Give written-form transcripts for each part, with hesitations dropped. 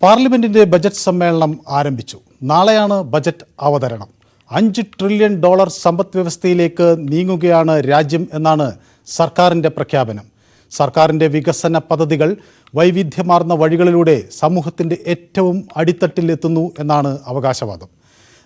പാർലമെന്റിന്റെ ബജറ്റ് സമ്മേളനം ആരംഭിച്ചു. നാളെയാണ് ബജറ്റ് അവതരണം. $5 ട്രില്യൺ സമ്പദ് വ്യവസ്ഥയിലേക്ക് നീങ്ങുകയാണ് രാജ്യം എന്നാണ് സർക്കാരിൻ്റെ പ്രഖ്യാപനം. സർക്കാരിൻ്റെ വികസന പദ്ധതികൾ വൈവിധ്യമാർന്ന വഴികളിലൂടെ സമൂഹത്തിൻ്റെ ഏറ്റവും അടിത്തട്ടിൽ എത്തുന്നു എന്നാണ് അവകാശവാദം.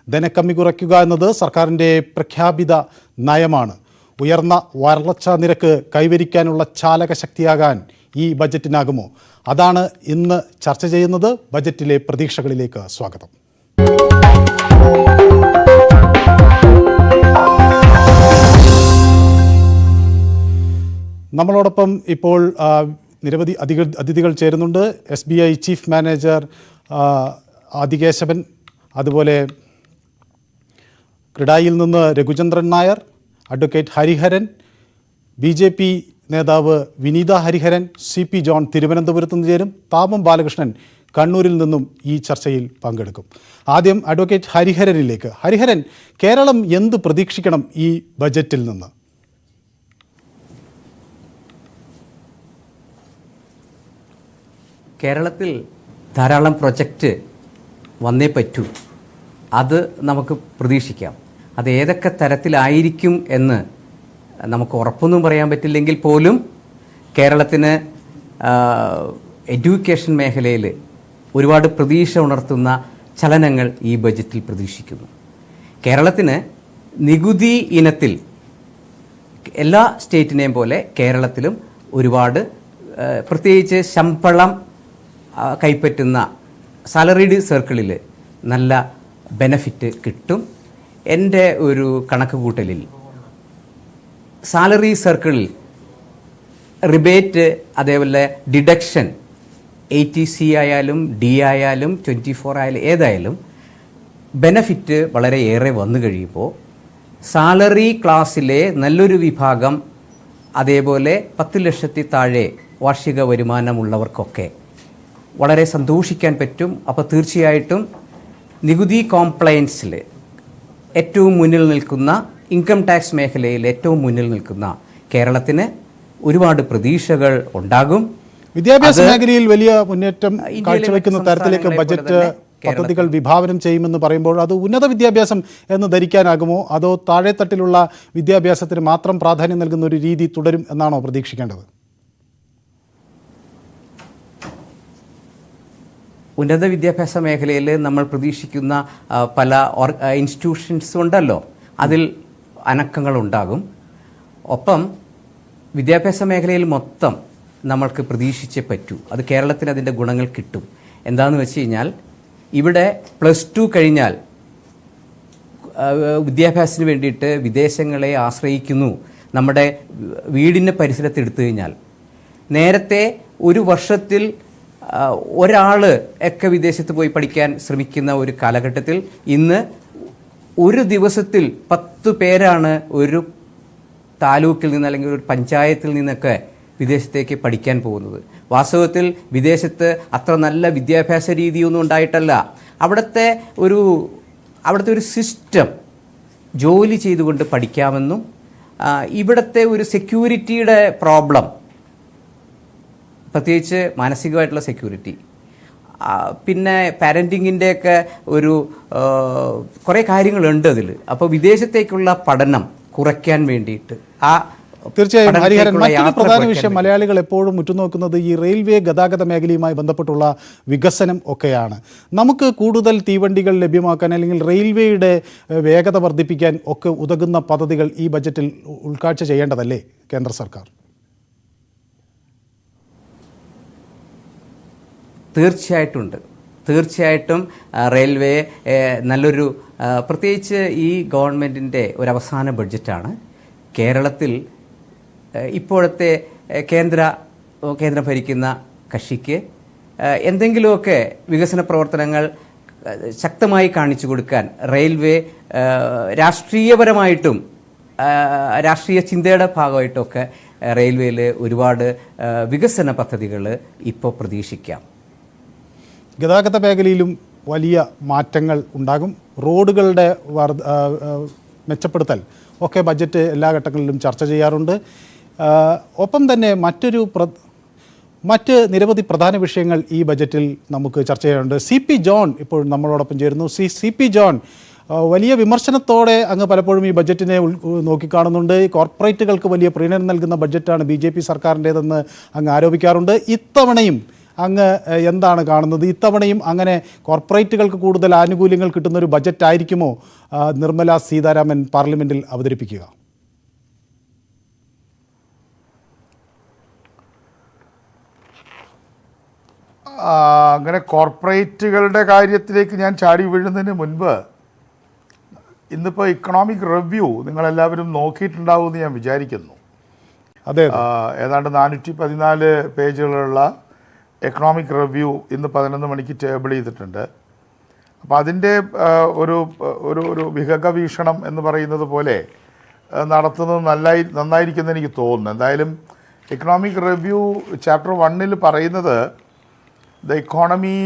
ധനക്കമ്മി കുറയ്ക്കുക എന്നത് സർക്കാരിൻ്റെ പ്രഖ്യാപിത നയമാണ്. ഉയർന്ന വളർച്ചാ നിരക്ക് കൈവരിക്കാനുള്ള ചാലകശക്തിയാകാൻ ഈ ബജറ്റിനാകുമോ? അതാണ് ഇന്ന് ചർച്ച ചെയ്യുന്നത്. ബജറ്റിലെ പ്രതീക്ഷകളിലേക്ക് സ്വാഗതം. നമ്മളോടൊപ്പം ഇപ്പോൾ നിരവധി അതിഥികൾ ചേരുന്നുണ്ട്. SBI ചീഫ് മാനേജർ ആദികേശവൻ, അതുപോലെ ക്രിഡായിൽ നിന്ന് രഘുചന്ദ്രൻ നായർ, അഡ്വക്കേറ്റ് ഹരിഹരൻ, BJP നേതാവ് വിനീത ഹരിഹരൻ, CP ജോൺ തിരുവനന്തപുരത്ത് നിന്ന് ചേരും, താപം ബാലകൃഷ്ണൻ കണ്ണൂരിൽ നിന്നും ഈ ചർച്ചയിൽ പങ്കെടുക്കും. ആദ്യം അഡ്വക്കേറ്റ് ഹരിഹരനിലേക്ക്. ഹരിഹരൻ, കേരളം എന്ത് പ്രതീക്ഷിക്കണം ഈ ബജറ്റിൽ നിന്ന്? കേരളത്തിൽ ധാരാളം പ്രൊജക്റ്റ് വന്നേ പറ്റൂ. അത് നമുക്ക് പ്രതീക്ഷിക്കാം. അത് ഏതൊക്കെ തരത്തിലായിരിക്കും എന്ന് നമുക്ക് ഉറപ്പൊന്നും പറയാൻ പറ്റില്ലെങ്കിൽ പോലും കേരളത്തിന് എഡ്യൂക്കേഷൻ മേഖലയിൽ ഒരുപാട് പ്രതീക്ഷ ഉണർത്തുന്ന ചലനങ്ങൾ ഈ ബജറ്റിൽ പ്രതീക്ഷിക്കുന്നു. കേരളത്തിന് നികുതി ഇനത്തിൽ എല്ലാ സ്റ്റേറ്റിനെയും പോലെ കേരളത്തിലും ഒരുപാട് പ്രത്യേകിച്ച് ശമ്പളം കൈപ്പറ്റുന്ന സാലറീഡ് സർക്കിളിൽ നല്ല ബെനഫിറ്റ് കിട്ടും. എൻ്റെ ഒരു കണക്ക് കൂട്ടലിൽ സാലറി സർക്കിളിൽ റിബേറ്റ്, അതേപോലെ ഡിഡക്ഷൻ, 80C ആയാലും D ആയാലും 24 ആയാലും ഏതായാലും ബെനഫിറ്റ് വളരെ ഏറെ വന്നു കഴിയുമ്പോൾ സാലറി ക്ലാസ്സിലെ നല്ലൊരു വിഭാഗം, അതേപോലെ 10 ലക്ഷത്തിൽ താഴെ വാർഷിക വരുമാനമുള്ളവർക്കൊക്കെ വളരെ സന്തോഷിക്കാൻ പറ്റും. അപ്പോൾ തീർച്ചയായിട്ടും നികുതി കോംപ്ലയൻസിൽ ഏറ്റവും മുന്നിൽ നിൽക്കുന്ന, ഇൻകം ടാക്സ് മേഖലയിൽ ഏറ്റവും മുന്നിൽ നിൽക്കുന്ന കേരളത്തിന് ഒരുപാട് പ്രതീക്ഷകൾ ഉണ്ടാകും. വിദ്യാഭ്യാസ മേഖലയിൽ വലിയ മുന്നേറ്റം കാഴ്ചവെക്കുന്ന തരത്തിലേക്ക് ബജറ്റ് പദ്ധതികൾ വിഭാവനം ചെയ്യുമെന്ന് പറയുമ്പോൾ അത് ഉന്നത വിദ്യാഭ്യാസം എന്ന് ധരിക്കാനാകുമോ? അതോ താഴെത്തട്ടിലുള്ള വിദ്യാഭ്യാസത്തിന് മാത്രം പ്രാധാന്യം നൽകുന്ന ഒരു രീതി തുടരും എന്നാണോ പ്രതീക്ഷിക്കേണ്ടത്? ഉന്നത വിദ്യാഭ്യാസ മേഖലയിൽ നമ്മൾ പ്രതീക്ഷിക്കുന്ന പല ഇൻസ്റ്റിറ്റ്യൂഷൻസ് ഉണ്ടല്ലോ, അതിൽ അനക്കങ്ങളുണ്ടാകും. ഒപ്പം വിദ്യാഭ്യാസ മേഖലയിൽ മൊത്തം നമ്മൾക്ക് പ്രതീക്ഷിച്ചേ പറ്റൂ. അത് കേരളത്തിന് അതിൻ്റെ ഗുണങ്ങൾ കിട്ടും. എന്താണെന്ന് വെച്ച് കഴിഞ്ഞാൽ ഇവിടെ +2 കഴിഞ്ഞാൽ വിദ്യാഭ്യാസത്തിന് വേണ്ടിയിട്ട് വിദേശങ്ങളെ ആശ്രയിക്കുന്നു. നമ്മുടെ വീടിൻ്റെ പരിസരത്ത് എടുത്തു കഴിഞ്ഞാൽ നേരത്തെ ഒരു വർഷത്തിൽ ഒരാൾ ഒക്കെ വിദേശത്ത് പോയി പഠിക്കാൻ ശ്രമിക്കുന്ന ഒരു കാലഘട്ടത്തിൽ ഇന്ന് ഒരു ദിവസത്തിൽ 10 പേരാണ് ഒരു താലൂക്കിൽ നിന്ന് അല്ലെങ്കിൽ ഒരു പഞ്ചായത്തിൽ നിന്നൊക്കെ വിദേശത്തേക്ക് പഠിക്കാൻ പോകുന്നത്. വാസ്തവത്തിൽ വിദേശത്ത് അത്ര നല്ല വിദ്യാഭ്യാസ രീതിയൊന്നും ഉണ്ടായിട്ടല്ല. അവിടുത്തെ ഒരു സിസ്റ്റം ജോലി ചെയ്തുകൊണ്ട് പഠിക്കാമെന്നും ഇവിടുത്തെ ഒരു സെക്യൂരിറ്റിയുടെ പ്രോബ്ലം, പ്രത്യേകിച്ച് മാനസികമായിട്ടുള്ള സെക്യൂരിറ്റി, പിന്നെ പാരൻറ്റിങ്ങിൻ്റെയൊക്കെ ഒരു കുറേ കാര്യങ്ങളുണ്ട് അതിൽ. അപ്പോൾ വിദേശത്തേക്കുള്ള പഠനം കുറയ്ക്കാൻ വേണ്ടിയിട്ട് തീർച്ചയായും ഹരിഹരൻ, മറ്റൊരു പ്രധാന വിഷയം മലയാളികൾ എപ്പോഴും ഉറ്റുനോക്കുന്നത് ഈ റെയിൽവേ ഗതാഗത മേഖലയുമായി ബന്ധപ്പെട്ടുള്ള വികസനം ഒക്കെയാണ്. നമുക്ക് കൂടുതൽ തീവണ്ടികൾ ലഭ്യമാക്കാൻ അല്ലെങ്കിൽ റെയിൽവേയുടെ വേഗത വർദ്ധിപ്പിക്കാൻ ഒക്കെ ഉതകുന്ന പദ്ധതികൾ ഈ ബജറ്റിൽ ഉൾക്കാഴ്ച ചെയ്യേണ്ടതല്ലേ കേന്ദ്ര സർക്കാർ? തീർച്ചയായിട്ടും റെയിൽവേ നല്ലൊരു, പ്രത്യേകിച്ച് ഈ ഗവൺമെൻറ്റിൻ്റെ ഒരു അവസാന ബഡ്ജറ്റാണ്. കേരളത്തിൽ ഇപ്പോഴത്തെ കേന്ദ്രം ഭരിക്കുന്ന കക്ഷിക്ക് എന്തെങ്കിലുമൊക്കെ വികസന പ്രവർത്തനങ്ങൾ ശക്തമായി കാണിച്ചു കൊടുക്കാൻ റെയിൽവേ രാഷ്ട്രീയപരമായിട്ടും രാഷ്ട്രീയ ചിന്തയുടെ ഭാഗമായിട്ടൊക്കെ റെയിൽവേയിൽ ഒരുപാട് വികസന പദ്ധതികൾ ഇപ്പോൾ പ്രതീക്ഷിക്കാം. ഗതാഗത മേഖലയിലും വലിയ മാറ്റങ്ങൾ ഉണ്ടാകും. റോഡുകളുടെ മെച്ചപ്പെടുത്തൽ ഒക്കെ ബജറ്റ് എല്ലാ ഘട്ടങ്ങളിലും ചർച്ച ചെയ്യാറുണ്ട്. ഒപ്പം തന്നെ മറ്റ് നിരവധി പ്രധാന വിഷയങ്ങൾ ഈ ബജറ്റിൽ നമുക്ക് ചർച്ച ചെയ്യാനുണ്ട്. CP ജോൺ ഇപ്പോൾ നമ്മളോടൊപ്പം ചേരുന്നു. CP ജോൺ, വലിയ വിമർശനത്തോടെ അങ്ങ് പലപ്പോഴും ഈ ബജറ്റിനെ നോക്കിക്കാണുന്നുണ്ട്. കോർപ്പറേറ്റുകൾക്ക് വലിയ പ്രീണനം നൽകുന്ന ബജറ്റാണ് BJP സർക്കാരിൻ്റേതെന്ന് അങ്ങ് ആരോപിക്കാറുണ്ട്. ഇത്തവണയും അങ്ങ് എന്താണ് കാണുന്നത്? ഇത്തവണയും അങ്ങനെ കോർപ്പറേറ്റുകൾക്ക് കൂടുതൽ ആനുകൂല്യങ്ങൾ കിട്ടുന്ന ഒരു ബജറ്റായിരിക്കുമോ നിർമ്മല സീതാരാമൻ പാർലമെൻറ്റിൽ അവതരിപ്പിക്കുക? അങ്ങനെ കോർപ്പറേറ്റുകളുടെ കാര്യത്തിലേക്ക് ഞാൻ ചാടി വീഴുന്നതിന് മുൻപ് ഇന്നിപ്പോൾ ഇക്കണോമിക് റിവ്യൂ നിങ്ങളെല്ലാവരും നോക്കിയിട്ടുണ്ടാവുമെന്ന് ഞാൻ വിചാരിക്കുന്നു. അതെ, ഏതാണ്ട് 414 പേജുകളുള്ള എക്കണോമിക് റിവ്യൂ ഇന്ന് 11 മണിക്ക് ടേബിൾ ചെയ്തിട്ടുണ്ട്. അപ്പോൾ അതിൻ്റെ ഒരു ഒരു ഒരു വിഹക വീക്ഷണം എന്ന് പറയുന്നത് പോലെ നടത്തുന്നത് നന്നായിരിക്കുമെന്ന് എനിക്ക് തോന്നുന്നു. എന്തായാലും എക്കണോമിക് റിവ്യൂ ചാപ്റ്റർ 1 പറയുന്നത് the economy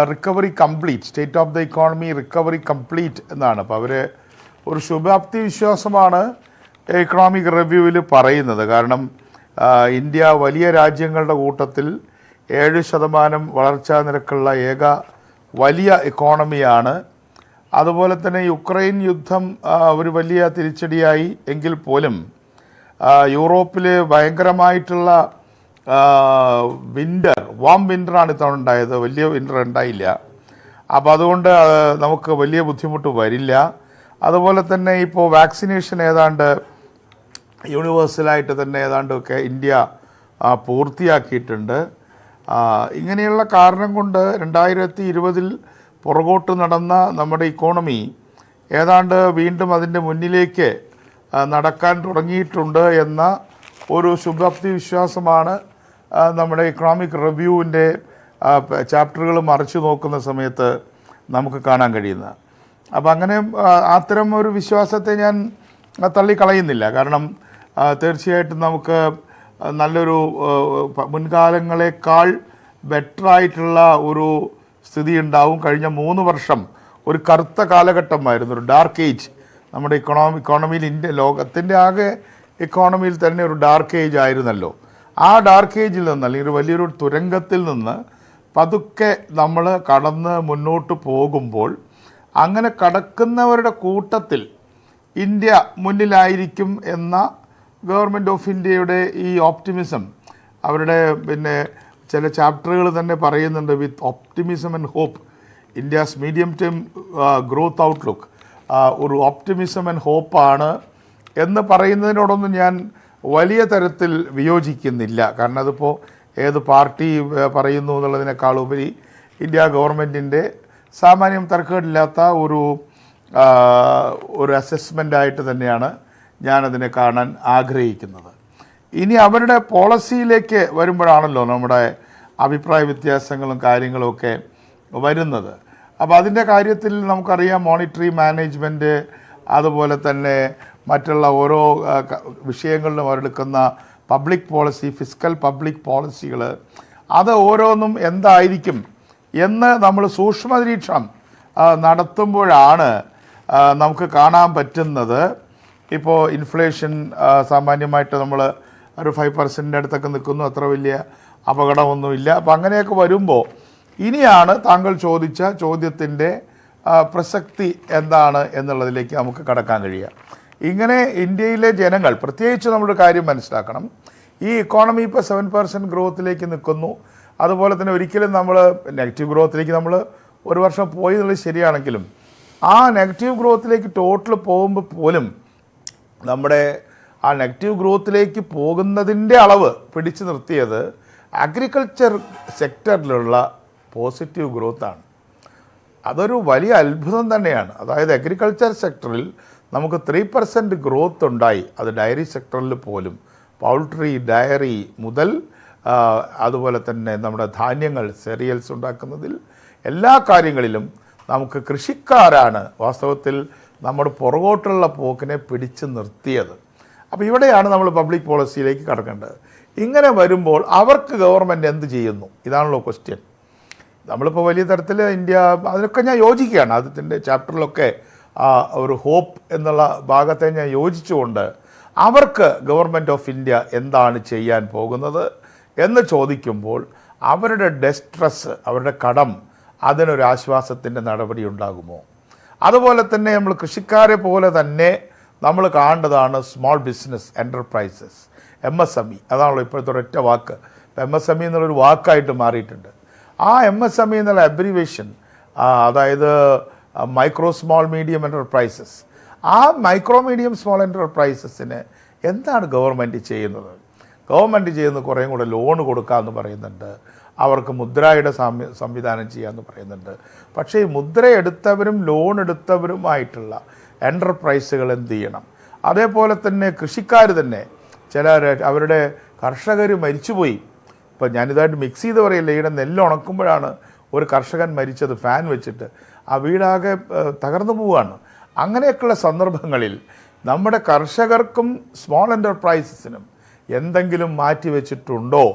recovery complete, state of the economy recovery complete എന്നാണ്. അപ്പോൾ അവർ ഒരു ശുഭാപ്തി വിശ്വാസമാണ് എക്കണോമിക് റിവ്യൂവിൽ പറയുന്നത്. കാരണം ഇന്ത്യ വലിയ രാജ്യങ്ങളുടെ കൂട്ടത്തിൽ 7% വളർച്ചാ നിരക്കുള്ള ഏക വലിയ ഇക്കോണമിയാണ്. അതുപോലെ തന്നെ യുക്രൈൻ യുദ്ധം ഒരു വലിയ തിരിച്ചടിയായി എങ്കിൽ പോലും യൂറോപ്പിൽ ഭയങ്കരമായിട്ടുള്ള വാം വിൻ്ററാണ് ഇത്തവണ ഉണ്ടായത്. വലിയ വിൻ്റർ ഉണ്ടായില്ല. അപ്പോൾ അതുകൊണ്ട് നമുക്ക് വലിയ ബുദ്ധിമുട്ട് വരില്ല. അതുപോലെ തന്നെ ഇപ്പോൾ വാക്സിനേഷൻ ഏതാണ്ട് യൂണിവേഴ്സലായിട്ട് തന്നെ ഏതാണ്ടൊക്കെ ഇന്ത്യ പൂർത്തിയാക്കിയിട്ടുണ്ട്. ഇങ്ങനെയുള്ള കാരണം കൊണ്ട് 2020 പുറകോട്ട് നടന്ന നമ്മുടെ ഇക്കോണമി ഏതാണ്ട് വീണ്ടും അതിൻ്റെ മുന്നിലേക്ക് നടക്കാൻ തുടങ്ങിയിട്ടുണ്ട് എന്ന ഒരു ശുഭാപ്തി വിശ്വാസമാണ് നമ്മുടെ ഇക്കണോമിക് റിവ്യൂവിൻ്റെ ചാപ്റ്ററുകൾ മറിച്ച് നോക്കുന്ന സമയത്ത് നമുക്ക് കാണാൻ കഴിയുന്നത്. അപ്പോൾ അങ്ങനെ അത്തരം ഒരു വിശ്വാസത്തെ ഞാൻ തള്ളിക്കളയുന്നില്ല. കാരണം തീർച്ചയായിട്ടും നമുക്ക് നല്ലൊരു മുൻകാലങ്ങളെക്കാൾ ബെറ്ററായിട്ടുള്ള ഒരു സ്ഥിതി ഉണ്ടാവും. കഴിഞ്ഞ 3 വർഷം ഒരു കറുത്ത കാലഘട്ടമായിരുന്നു, ഒരു ഡാർക്ക് ഏജ് നമ്മുടെ ഇക്കോണമിയിൽ. ലോകത്തിൻ്റെ ആകെ ഇക്കോണമിയിൽ തന്നെ ഒരു ഡാർക്ക് ഏജ് ആയിരുന്നല്ലോ. ആ ഡാർക്ക് ഏജിൽ നിന്ന്, അല്ലെങ്കിൽ വലിയൊരു തുരങ്കത്തിൽ നിന്ന് പതുക്കെ നമ്മൾ കടന്ന് മുന്നോട്ട് പോകുമ്പോൾ അങ്ങനെ കടക്കുന്നവരുടെ കൂട്ടത്തിൽ ഇന്ത്യ മുന്നിലായിരിക്കും എന്ന ഗവൺമെൻറ് ഓഫ് ഇന്ത്യയുടെ ഈ ഓപ്റ്റിമിസം, അവരുടെ ചില ചാപ്റ്ററുകൾ തന്നെ പറയുന്നുണ്ട്, with optimism and hope India's medium term growth outlook, ഒരു ഓപ്റ്റിമിസം ആൻഡ് ഹോപ്പാണ് എന്ന് പറയുന്നതിനോടൊന്നും ഞാൻ വലിയ തരത്തിൽ വിയോജിക്കുന്നില്ല. കാരണം അതിപ്പോൾ ഏത് പാർട്ടി പറയുന്നു എന്നുള്ളതിനേക്കാളുപരി ഇന്ത്യ ഗവൺമെൻറ്റിൻ്റെ സാമാന്യം തർക്കമില്ലാത്ത ഒരു അസസ്മെൻ്റായിട്ട് തന്നെയാണ് ഞാനതിനെ കാണാൻ ആഗ്രഹിക്കുന്നത്. ഇനി അവരുടെ പോളിസിയിലേക്ക് വരുമ്പോഴാണല്ലോ നമ്മുടെ അഭിപ്രായ വ്യത്യാസങ്ങളും കാര്യങ്ങളുമൊക്കെ വരുന്നത്. അപ്പോൾ അതിൻ്റെ കാര്യത്തിൽ നമുക്കറിയാം, മോണിറ്ററി മാനേജ്മെൻറ്റ്, അതുപോലെ തന്നെ മറ്റുള്ള ഓരോ വിഷയങ്ങളിലും അവരെടുക്കുന്ന പബ്ലിക് പോളിസി, ഫിസ്ക്കൽ പബ്ലിക് പോളിസികൾ, അത് ഓരോന്നും എന്തായിരിക്കും എന്ന് നമ്മൾ സൂക്ഷ്മ നിരീക്ഷണം നടത്തുമ്പോഴാണ് നമുക്ക് കാണാൻ പറ്റുന്നത്. ഇപ്പോൾ ഇൻഫ്ലേഷൻ സാമാന്യമായിട്ട് നമ്മൾ ഒരു 5% അടുത്തൊക്കെ നിൽക്കുന്നു, അത്ര വലിയ അപകടമൊന്നുമില്ല. അപ്പോൾ അങ്ങനെയൊക്കെ വരുമ്പോൾ ഇനിയാണ് താങ്കൾ ചോദിച്ച ചോദ്യത്തിൻ്റെ പ്രസക്തി എന്താണ് എന്നുള്ളതിലേക്ക് നമുക്ക് കടക്കാൻ കഴിയുക. ഇങ്ങനെ ഇന്ത്യയിലെ ജനങ്ങൾ, പ്രത്യേകിച്ച് നമ്മളൊരു കാര്യം മനസ്സിലാക്കണം, ഈ ഇക്കോണമി ഇപ്പോൾ 7% ഗ്രോത്തിലേക്ക് നിൽക്കുന്നു. അതുപോലെ തന്നെ ഒരിക്കലും നമ്മൾ നെഗറ്റീവ് ഗ്രോത്തിലേക്ക് നമ്മൾ ഒരു വർഷം പോയി എന്നുള്ളത് ശരിയാണെങ്കിലും ആ നെഗറ്റീവ് ഗ്രോത്തിലേക്ക് ടോട്ടൽ പോകുമ്പോൾ പോലും നമ്മുടെ ആ നെഗറ്റീവ് ഗ്രോത്തിലേക്ക് പോകുന്നതിൻ്റെ അളവ് പിടിച്ചു നിർത്തിയത് അഗ്രികൾച്ചർ സെക്ടറിലുള്ള പോസിറ്റീവ് ഗ്രോത്താണ്. അതൊരു വലിയ അത്ഭുതം തന്നെയാണ്. അതായത് അഗ്രികൾച്ചർ സെക്ടറിൽ നമുക്ക് 3% ഗ്രോത്ത് ഉണ്ടായി. അത് ഡയറി സെക്ടറിൽ പോലും, പൗൾട്രി, ഡയറി മുതൽ അതുപോലെ തന്നെ നമ്മുടെ ധാന്യങ്ങൾ, സെറിയൽസ് ഉണ്ടാക്കുന്നതിൽ എല്ലാ കാര്യങ്ങളിലും നമുക്ക് കൃഷിക്കാരാണ് വാസ്തവത്തിൽ നമ്മുടെ പുറകോട്ടുള്ള പോക്കിനെ പിടിച്ചു നിർത്തിയത്. അപ്പോൾ ഇവിടെയാണ് നമ്മൾ പബ്ലിക് പോളിസിയിലേക്ക് കടക്കേണ്ടത്. ഇങ്ങനെ വരുമ്പോൾ അവർക്ക് ഗവൺമെൻറ് എന്ത് ചെയ്യുന്നു, ഇതാണല്ലോ ക്വസ്റ്റ്യൻ. നമ്മളിപ്പോൾ വലിയ തരത്തിൽ ഇന്ത്യ, അതിനൊക്കെ ഞാൻ യോജിക്കുകയാണ്. ആദ്യത്തിൻ്റെ ചാപ്റ്ററിലൊക്കെ ഒരു ഹോപ്പ് എന്നുള്ള ഭാഗത്തെ ഞാൻ യോജിച്ചുകൊണ്ട് അവർക്ക് ഗവൺമെൻറ് ഓഫ് ഇന്ത്യ എന്താണ് ചെയ്യാൻ പോകുന്നത് എന്ന് ചോദിക്കുമ്പോൾ അവരുടെ ഡെസ്ട്രസ്, അവരുടെ കടം, അതിനൊരു ആശ്വാസത്തിൻ്റെ നടപടി ഉണ്ടാകുമോ? അതുപോലെ തന്നെ നമ്മൾ കൃഷിക്കാരെ പോലെ തന്നെ നമ്മൾ കാണേണ്ടതാണ് സ്മോൾ ബിസിനസ് എൻ്റർപ്രൈസസ്, MSME. അതാണല്ലോ ഇപ്പോഴത്തെ ഒരൊറ്റ വാക്ക്. MSME എന്നുള്ളൊരു വാക്കായിട്ട് മാറിയിട്ടുണ്ട്. ആ MSME എന്നുള്ള അബ്രിവേഷൻ, അതായത് മൈക്രോ സ്മോൾ മീഡിയം എൻ്റർപ്രൈസസ്, ആ മൈക്രോ മീഡിയം സ്മോൾ എൻ്റർപ്രൈസസിന് എന്താണ് ഗവൺമെൻറ് ചെയ്യുന്നത്? ഗവൺമെൻറ് ചെയ്യുന്നത് കുറേ കൂടെ ലോൺ കൊടുക്കാമെന്ന് പറയുന്നുണ്ട്, അവർക്ക് മുദ്രയുടെ സംവിധാനം ചെയ്യാമെന്ന് പറയുന്നുണ്ട്. പക്ഷേ ഈ മുദ്ര എടുത്തവരും ലോൺ എടുത്തവരുമായിട്ടുള്ള എൻ്റർപ്രൈസുകൾ എന്ത് ചെയ്യണം? അതേപോലെ തന്നെ കൃഷിക്കാർ തന്നെ അവരുടെ കർഷകർ മരിച്ചുപോയി. ഇപ്പം ഞാനിതായിട്ട് മിക്സ് ചെയ്ത് പറയില്ല, ഇവിടെ നെല്ല് ഉണക്കുമ്പോഴാണ് ഒരു കർഷകൻ മരിച്ചത് ഫാൻ വെച്ചിട്ട്, ആ വീടാകെ തകർന്നു പോവുകയാണ്. അങ്ങനെയൊക്കെയുള്ള സന്ദർഭങ്ങളിൽ നമ്മുടെ കർഷകർക്കും സ്മോൾ എൻ്റർപ്രൈസസിനും എന്തെങ്കിലും മാറ്റി വെച്ചിട്ടുണ്ടോ?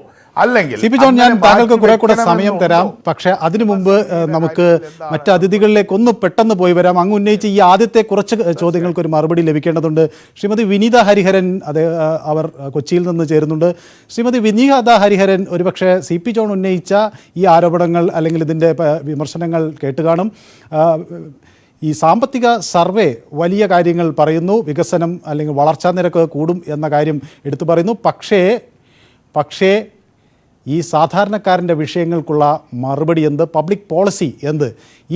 അല്ലെങ്കിൽ CP ജോൺ, ഞാൻ താങ്കൾക്ക് കുറെ കൂടെ സമയം തരാം. പക്ഷെ അതിനു മുമ്പ് നമുക്ക് മറ്റ് അതിഥികളിലേക്ക് ഒന്ന് പെട്ടെന്ന് പോയി വരാം. അങ്ങ് ഉന്നയിച്ച ഈ ആദ്യത്തെ കുറച്ച് ചോദ്യങ്ങൾക്ക് ഒരു മറുപടി ലഭിക്കേണ്ടതുണ്ട്. ശ്രീമതി വിനീത ഹരിഹരൻ അവർ കൊച്ചിയിൽ നിന്ന് ചേരുന്നുണ്ട്. ശ്രീമതി വിനീത ഹരിഹരൻ, ഒരുപക്ഷെ CP ജോൺ ഉന്നയിച്ച ഈ ആരോപണങ്ങൾ അല്ലെങ്കിൽ ഇതിൻ്റെ വിമർശനങ്ങൾ കേട്ടുകാണും. ഈ സാമ്പത്തിക സർവേ വലിയ കാര്യങ്ങൾ പറയുന്നു, വികസനം അല്ലെങ്കിൽ വളർച്ചാ നിരക്ക് കൂടും എന്ന കാര്യം എടുത്തു പറയുന്നു. പക്ഷേ ഈ സാധാരണക്കാരൻ്റെ വിഷയങ്ങൾക്കുള്ള മറുപടി എന്ത്? പബ്ലിക് പോളിസി എന്ത്?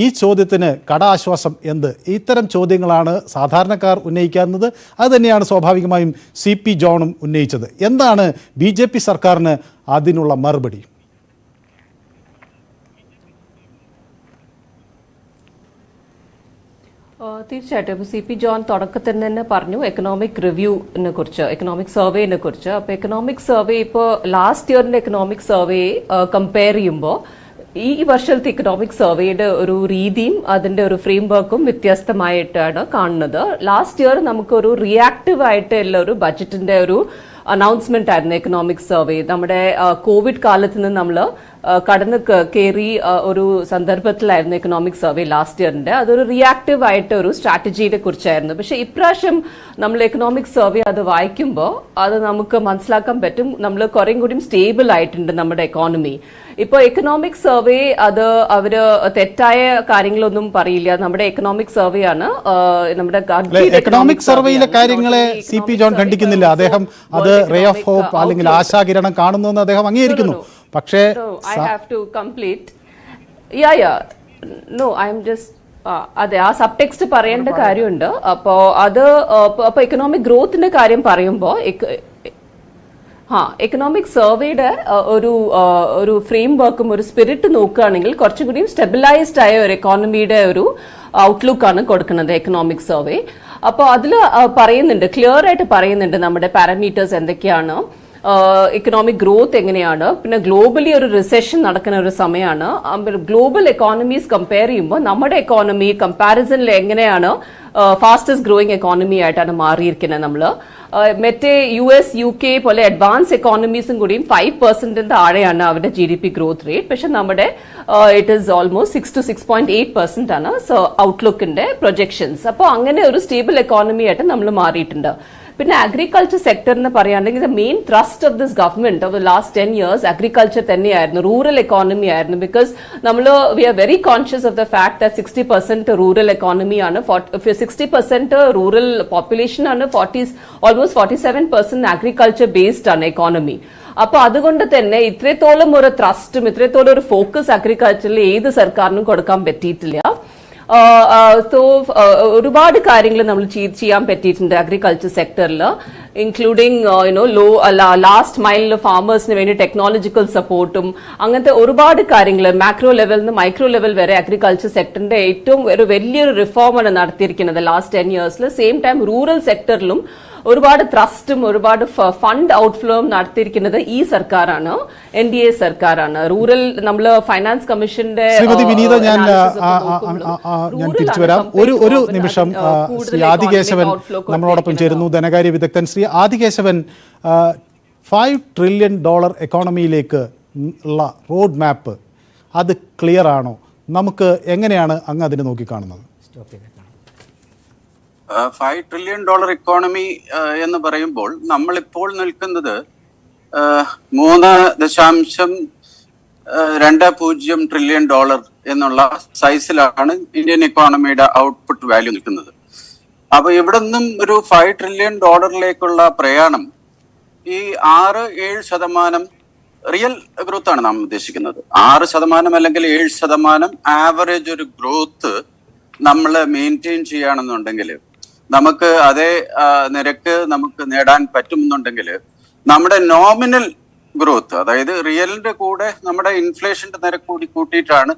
ഈ ചോദ്യത്തിന് കടാശ്വാസം എന്ത്? ഇത്തരം ചോദ്യങ്ങളാണ് സാധാരണക്കാർ ഉന്നയിക്കുന്നത്. അതുതന്നെയാണ് സ്വാഭാവികമായും CP ജോണും ഉന്നയിച്ചത്. എന്താണ് BJP സർക്കാരിന് അതിനുള്ള മറുപടി? തീർച്ചയായിട്ടും CP ജോൺ തുടക്കത്തിൽ തന്നെ പറഞ്ഞു എക്കണോമിക് റിവ്യൂവിനെ കുറിച്ച്, എക്കണോമിക് സർവേനെ കുറിച്ച്. അപ്പോൾ എക്കണോമിക് സർവേ ഇപ്പോൾ ലാസ്റ്റ് ഇയറിന്റെ എക്കണോമിക് സർവേ കമ്പയർ ചെയ്യുമ്പോൾ ഈ വർഷത്തെ എക്കണോമിക് സർവേയുടെ ഒരു രീതിയും അതിന്റെ ഒരു ഫ്രെയിം വർക്കും വ്യത്യസ്തമായിട്ടാണ് കാണുന്നത്. ലാസ്റ്റ് ഇയർ നമുക്കൊരു റിയാക്റ്റീവ് ആയിട്ടുള്ള ഒരു ബഡ്ജറ്റിന്റെ ഒരു അനൗൺസ്മെന്റ് ആയിരുന്നു എക്കണോമിക് സർവേ. നമ്മുടെ കോവിഡ് കാലത്ത് നിന്ന് നമ്മൾ കടന്ന് കയറി ഒരു സന്ദർഭത്തിലായിരുന്നു എക്കണോമിക് സർവേ ലാസ്റ്റ് ഇയറിന്റെ. അതൊരു റിയാക്റ്റീവ് ആയിട്ട് ഒരു സ്ട്രാറ്റജിയെ കുറിച്ചായിരുന്നു. പക്ഷെ ഇപ്രാവശ്യം നമ്മൾ എക്കണോമിക് സർവേ അത് വായിക്കുമ്പോൾ അത് നമുക്ക് മനസ്സിലാക്കാൻ പറ്റും നമ്മൾ കുറേ കൂടി സ്റ്റേബിൾ ആയിട്ടുണ്ട് നമ്മുടെ എക്കോണമി. ഇപ്പോൾ എക്കണോമിക് സർവേ അത് അവര് തെറ്റായ കാര്യങ്ങളൊന്നും പറയില്ല. നമ്മുടെ എക്കണോമിക് സർവേ ആണ്. നമ്മുടെ എക്കണോമിക് സർവേയിലെ കാര്യങ്ങളെ CP ജോൺ ഖണ്ഡിക്കുന്നില്ല. അദ്ദേഹം അത് റേ ഓഫ് ഹോപ്പ് അല്ലെങ്കിൽ ആശാകിരണം കാണുന്നു എന്ന് അദ്ദേഹം അംഗീകരിക്കുന്നു. പക്ഷേ അതെ, ആ സബ് ടെക്സ്റ്റ് പറയേണ്ട കാര്യമുണ്ട്. അപ്പോ എക്കണോമിക് ഗ്രോത്തിന്റെ കാര്യം പറയുമ്പോൾ എക്കണോമിക് സർവേയുടെ ഒരു ഫ്രെയിം വർക്കും ഒരു സ്പിരിറ്റ് നോക്കുകയാണെങ്കിൽ കുറച്ചും കൂടിയും സ്റ്റെബിലൈസ്ഡ് ആയ ഒരു എക്കോണമിയുടെ ഒരു ഔട്ട്ലുക്ക് ആണ് കൊടുക്കുന്നത് എക്കണോമിക് സർവേ. അപ്പോൾ അതിൽ പറയുന്നുണ്ട്, ക്ലിയർ ആയിട്ട് പറയുന്നുണ്ട് നമ്മുടെ പാരാമീറ്റേഴ്സ് എന്തൊക്കെയാണ്, എക്കണോമിക് ഗ്രോത്ത് എങ്ങനെയാണ്, പിന്നെ ഗ്ലോബലി ഒരു റിസെഷൻ നടക്കുന്ന ഒരു സമയമാണ്. ഗ്ലോബൽ എക്കോണമീസ് കമ്പയർ ചെയ്യുമ്പോൾ നമ്മുടെ എക്കോണമി കമ്പാരിസണിൽ എങ്ങനെയാണ് ഫാസ്റ്റസ്റ്റ് ഗ്രോയിങ് എക്കോണമി ആയിട്ടാണ് മാറിയിരിക്കുന്നത്. നമ്മൾ മറ്റേ US UK പോലെ അഡ്വാൻസ് എക്കോണമീസും കൂടിയും 5% താഴെയാണ് അവരുടെ GDP ഗ്രോത്ത് റേറ്റ്. പക്ഷെ നമ്മുടെ ഇറ്റ് ഈസ് ഓൾമോസ്റ്റ് 6 to 6.8% ആണ് ഔട്ട്ലുക്കിന്റെ പ്രൊജക്ഷൻസ്. അപ്പോൾ അങ്ങനെ ഒരു സ്റ്റേബിൾ എക്കോണമി ആയിട്ട് നമ്മൾ മാറിയിട്ടുണ്ട്. പിന്നെ അഗ്രികൾച്ചർ സെക്ടറിന് പറയുകയാണെങ്കിൽ the main thrust of this government of the last 10 years agriculture തന്നെയായിരുന്നു, റൂറൽ എക്കോണമി ആയിരുന്നു. Because we are very conscious of the fact that 60% rural എക്കോണമിയാണ്, 60% റൂറൽ പോപ്പുലേഷൻ ആണ്, ഓൾമോസ്റ്റ് 47% അഗ്രികൾച്ചർ ബേസ്ഡ് ആണ് എക്കോണമി. അപ്പൊ അതുകൊണ്ട് തന്നെ ഇത്രത്തോളം ഒരു ത്രസ്റ്റും ഇത്രത്തോളം ഒരു ഫോക്കസ് അഗ്രികൾച്ചറിൽ ഏത് സർക്കാരിനും കൊടുക്കാൻ പറ്റിയിട്ടില്ല. ഒരുപാട് കാര്യങ്ങൾ നമ്മൾ ചെയ്യാൻ പറ്റിയിട്ടുണ്ട് അഗ്രികൾച്ചർ സെക്ടറിൽ, ഇൻക്ലൂഡിങ് ലാസ്റ്റ് മൈലിൽ ഫാമേഴ്സിന് വേണ്ടി ടെക്നോളജിക്കൽ സപ്പോർട്ടും അങ്ങനത്തെ ഒരുപാട് കാര്യങ്ങൾ മാക്രോ ലെവലിൽ നിന്ന് മൈക്രോ ലെവൽ വരെ അഗ്രികൾച്ചർ സെക്ടറിന്റെ ഏറ്റവും ഒരു വലിയൊരു റിഫോമാണ് നടത്തിയിരിക്കുന്നത് last 10 years. Same time rural സെക്ടറിലും ഒരുപാട് ത്രസ്റ്റും ഒരുപാട് ഫണ്ട് ഔട്ട്ഫ്ലോയും നടത്തിയിരിക്കുന്നത് ഈ സർക്കാരാണ്, NDA സർക്കാരാണ്. റൂറൽ നമ്മൾ ഫൈനാൻസ് കമ്മീഷന്റെ വിനീത, ഞാൻ തിരിച്ചു വരാം. ഒരു നിമിഷം. ശ്രീ ആദികേശവൻ നമ്മളോടൊപ്പം ചേരുന്നു, ധനകാര്യ വിദഗ്ധൻ. ശ്രീ ആദികേശവൻ, $5 trillion എക്കോണമിയിലേക്ക് ഉള്ള റോഡ് മാപ്പ് അത് ക്ലിയർ ആണോ? നമുക്ക് എങ്ങനെയാണ് അങ്ങ് അതിനെ നോക്കിക്കാണുന്നത്? $5 trillion എക്കോണമി എന്ന് പറയുമ്പോൾ നമ്മളിപ്പോൾ നിൽക്കുന്നത് $3.20 ട്രില്യൺ എന്നുള്ള സൈസിലാണ് ഇന്ത്യൻ ഇക്കോണമിയുടെ ഔട്ട്പുട്ട് വാല്യൂ നിൽക്കുന്നത്. അപ്പൊ ഇവിടെ നിന്നും ഒരു $5 ട്രില്യൺ പ്രയാണം ഈ 6-7% റിയൽ ഗ്രോത്ത് ആണ് നാം ഉദ്ദേശിക്കുന്നത്. 6% അല്ലെങ്കിൽ 7% ആവറേജ് ഒരു ഗ്രോത്ത് നമ്മൾ മെയിൻറ്റെയിൻ ചെയ്യുകയാണെന്നുണ്ടെങ്കിൽ, നമുക്ക് അതേ നിരക്ക് നമുക്ക് നേടാൻ പറ്റുമെന്നുണ്ടെങ്കിൽ, നമ്മുടെ നോമിനൽ ഗ്രോത്ത്, അതായത് റിയലിന്റെ കൂടെ നമ്മുടെ ഇൻഫ്ലേഷന്റെ നിരക്ക് കൂടി കൂട്ടിയിട്ടാണ്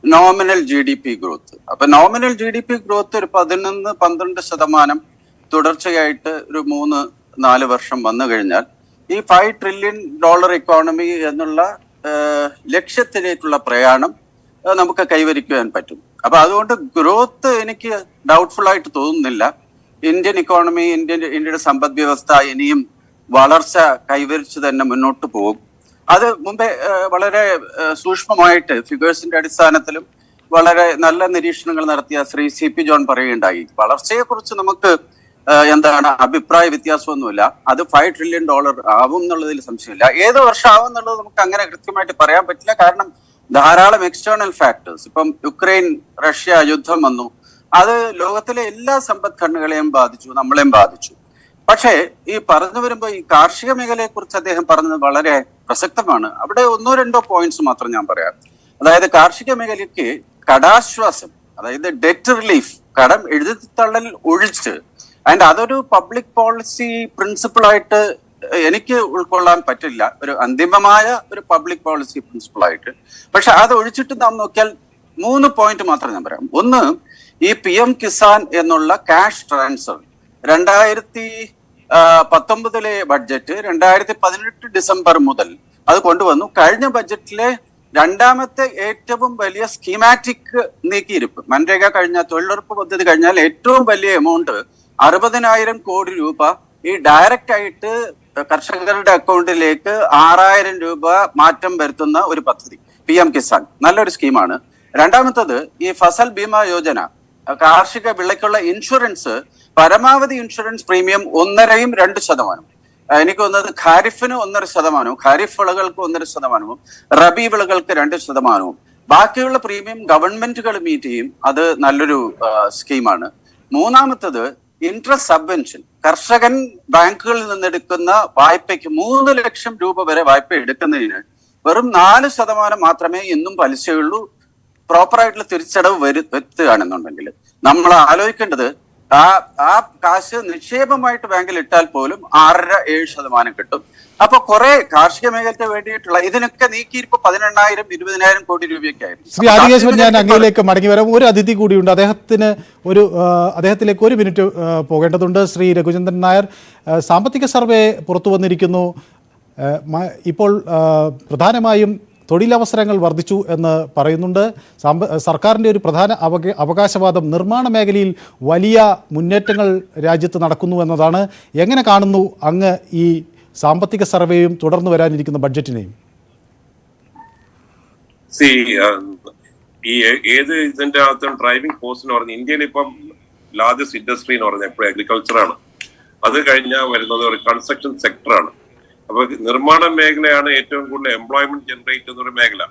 നോമിനൽ GDP ഗ്രോത്ത്. അപ്പൊ നോമിനൽ GDP ഗ്രോത്ത് ഒരു 11-12% തുടർച്ചയായിട്ട് ഒരു 3-4 വർഷം വന്നു കഴിഞ്ഞാൽ ഈ $5 ട്രില്യൺ ഇക്കോണമി എന്നുള്ള ലക്ഷ്യത്തിലേക്കുള്ള പ്രയാണം നമുക്ക് കൈവരിക്കുവാൻ പറ്റും. അപ്പൊ അതുകൊണ്ട് ഗ്രോത്ത് എനിക്ക് ഡൗട്ട്ഫുൾ ആയിട്ട് തോന്നുന്നില്ല. ഇന്ത്യൻ ഇക്കോണമി, ഇന്ത്യയുടെ സമ്പദ് വ്യവസ്ഥ ഇനിയും വളർച്ച കൈവരിച്ചു തന്നെ മുന്നോട്ട് പോകും. അത് മുമ്പേ വളരെ സൂക്ഷ്മമായിട്ട് ഫിഗേഴ്സിന്റെ അടിസ്ഥാനത്തിലും വളരെ നല്ല നിരീക്ഷണങ്ങൾ നടത്തിയ ശ്രീ CP ജോൺ പറയുകയുണ്ടായി. വളർച്ചയെ കുറിച്ച് നമുക്ക് അഭിപ്രായ വ്യത്യാസമൊന്നുമില്ല. അത് $5 ട്രില്യൺ ആവും എന്നുള്ളതിൽ സംശയമില്ല. ഏത് വർഷം ആവും എന്നുള്ളത് നമുക്ക് അങ്ങനെ കൃത്യമായിട്ട് പറയാൻ പറ്റില്ല. കാരണം ധാരാളം എക്സ്റ്റേണൽ ഫാക്ടേഴ്സ്, ഇപ്പം യുക്രൈൻ റഷ്യ യുദ്ധം വന്നു, അത് ലോകത്തിലെ എല്ലാ സമ്പദ്ഘടനകളെയും ബാധിച്ചു, നമ്മളെയും ബാധിച്ചു. പക്ഷേ ഈ പറഞ്ഞു വരുമ്പോൾ ഈ കാർഷിക മേഖലയെ കുറിച്ച് അദ്ദേഹം പറഞ്ഞത് വളരെ പ്രസക്തമാണ്. അവിടെ 1-2 പോയിന്റ്സ് മാത്രം ഞാൻ പറയാം. അതായത് കാർഷിക മേഖലയ്ക്ക് കടാശ്വാസം, അതായത് ഡെറ്റ് റിലീഫ്, കടം എഴുതിത്തള്ളൽ ഒഴിച്ച്, ആൻഡ് അതൊരു പബ്ലിക് പോളിസി പ്രിൻസിപ്പിളായിട്ട് എനിക്ക് ഉൾക്കൊള്ളാൻ പറ്റില്ല, ഒരു അന്തിമമായ ഒരു പബ്ലിക് പോളിസി പ്രിൻസിപ്പിളായിട്ട്. പക്ഷെ അത് ഒഴിച്ചിട്ട് നാം നോക്കിയാൽ 3 പോയിന്റ് മാത്രം ഞാൻ പറയാം. ഒന്ന്, ഈ PM കിസാൻ എന്നുള്ള ക്യാഷ് ട്രാൻസ്ഫർ 2019 ബഡ്ജറ്റ് 2018 ഡിസംബർ മുതൽ അത് കൊണ്ടുവന്നു. കഴിഞ്ഞ ബഡ്ജറ്റിലെ രണ്ടാമത്തെ ഏറ്റവും വലിയ സ്കീമാറ്റിക് നീക്കിയിരിപ്പ്, മൻരേഗ കഴിഞ്ഞ തൊഴിലുറപ്പ് പദ്ധതി കഴിഞ്ഞാൽ ഏറ്റവും വലിയ എമൗണ്ട് 60,000 കോടി രൂപ ഈ ഡയറക്റ്റ് ആയിട്ട് കർഷകരുടെ അക്കൗണ്ടിലേക്ക് 6,000 രൂപ മാറ്റം വരുത്തുന്ന ഒരു പദ്ധതി PM കിസാൻ, നല്ലൊരു സ്കീമാണ്. രണ്ടാമത്തത് ഈ ഫസൽ ബീമ യോജന, കാർഷിക വിളയ്ക്കുള്ള ഇൻഷുറൻസ്, പരമാവധി ഇൻഷുറൻസ് പ്രീമിയം 1.5-2%. എനിക്ക് തോന്നുന്നത് ഖാരിഫിന് 1.5%, ഖാരിഫ് വിളകൾക്ക് 1.5%, റബി വിളകൾക്ക് 2%. ബാക്കിയുള്ള പ്രീമിയം ഗവൺമെന്റുകൾ മീറ്റ് ചെയ്യും. അത് നല്ലൊരു സ്കീമാണ്. മൂന്നാമത്തത് ഇൻട്രസ്റ്റ് സബ്വെൻഷൻ, കർഷകൻ ബാങ്കുകളിൽ നിന്നെടുക്കുന്ന വായ്പയ്ക്ക് 3 ലക്ഷം രൂപ വരെ വായ്പ എടുക്കുന്നതിന് വെറും 4% മാത്രമേ ഇന്നും പലിശയുള്ളൂ. പ്രോപ്പറായിട്ടുള്ള തിരിച്ചടവ് വരുത്തുകയാണെന്നുണ്ടെങ്കിൽ നമ്മൾ ആലോചിക്കേണ്ടത് ആ കാശ് നിക്ഷേപമായിട്ട് ബാങ്കിൽ ഇട്ടാൽ പോലും 6.5-7% കിട്ടും. അപ്പൊ കുറെ കാർഷിക മേഖലയ്ക്ക് വേണ്ടിയിട്ടുള്ള ഇതിനൊക്കെ നീക്കിയിരിപ്പ് 18,000-20,000 കോടി രൂപയൊക്കെ ആയിരുന്നു. ശ്രീ ആദികേശവൻ, ഞാൻ അങ്ങയിലേക്ക് മടങ്ങി വരാം. ഒരു അതിഥി കൂടിയുണ്ട്, അദ്ദേഹത്തിലേക്ക് 1 മിനിറ്റ് പോകേണ്ടതുണ്ട്. ശ്രീ രഘുചന്ദ്രൻ നായർ, സാമ്പത്തിക സർവേ പുറത്തു വന്നിരിക്കുന്നു. ഇപ്പോൾ പ്രധാനമായും തൊഴിലവസരങ്ങൾ വർദ്ധിച്ചു എന്ന് പറയുന്നുണ്ട്. സർക്കാരിൻ്റെ ഒരു പ്രധാന അവകാശവാദം നിർമ്മാണ മേഖലയിൽ വലിയ മുന്നേറ്റങ്ങൾ രാജ്യത്ത് നടക്കുന്നു എന്നതാണ്. എങ്ങനെ കാണുന്നു അങ്ങ് ഈ സാമ്പത്തിക സർവേയും തുടർന്ന് വരാനിരിക്കുന്ന ബഡ്ജറ്റിനെയും? ഈ ഏത് ഇതിന്റെ അകത്തും ഡ്രൈവിംഗ് ഫോഴ്സ് എന്ന് പറഞ്ഞാൽ ഇന്ത്യയിൽ ഇപ്പം ലാർജസ്റ്റ് ഇൻഡസ്ട്രി എന്ന് പറഞ്ഞാൽ എപ്പോഴും അഗ്രികൾച്ചറാണ്. അത് കഴിഞ്ഞാൽ വരുന്നത് ഒരു കൺസ്ട്രക്ഷൻ സെക്ടറാണ്. അപ്പൊ നിർമ്മാണ മേഖലയാണ് ഏറ്റവും കൂടുതൽ എംപ്ലോയ്മെന്റ് ജനറേറ്റ് ചെയ്യുന്ന ഒരു മേഖല.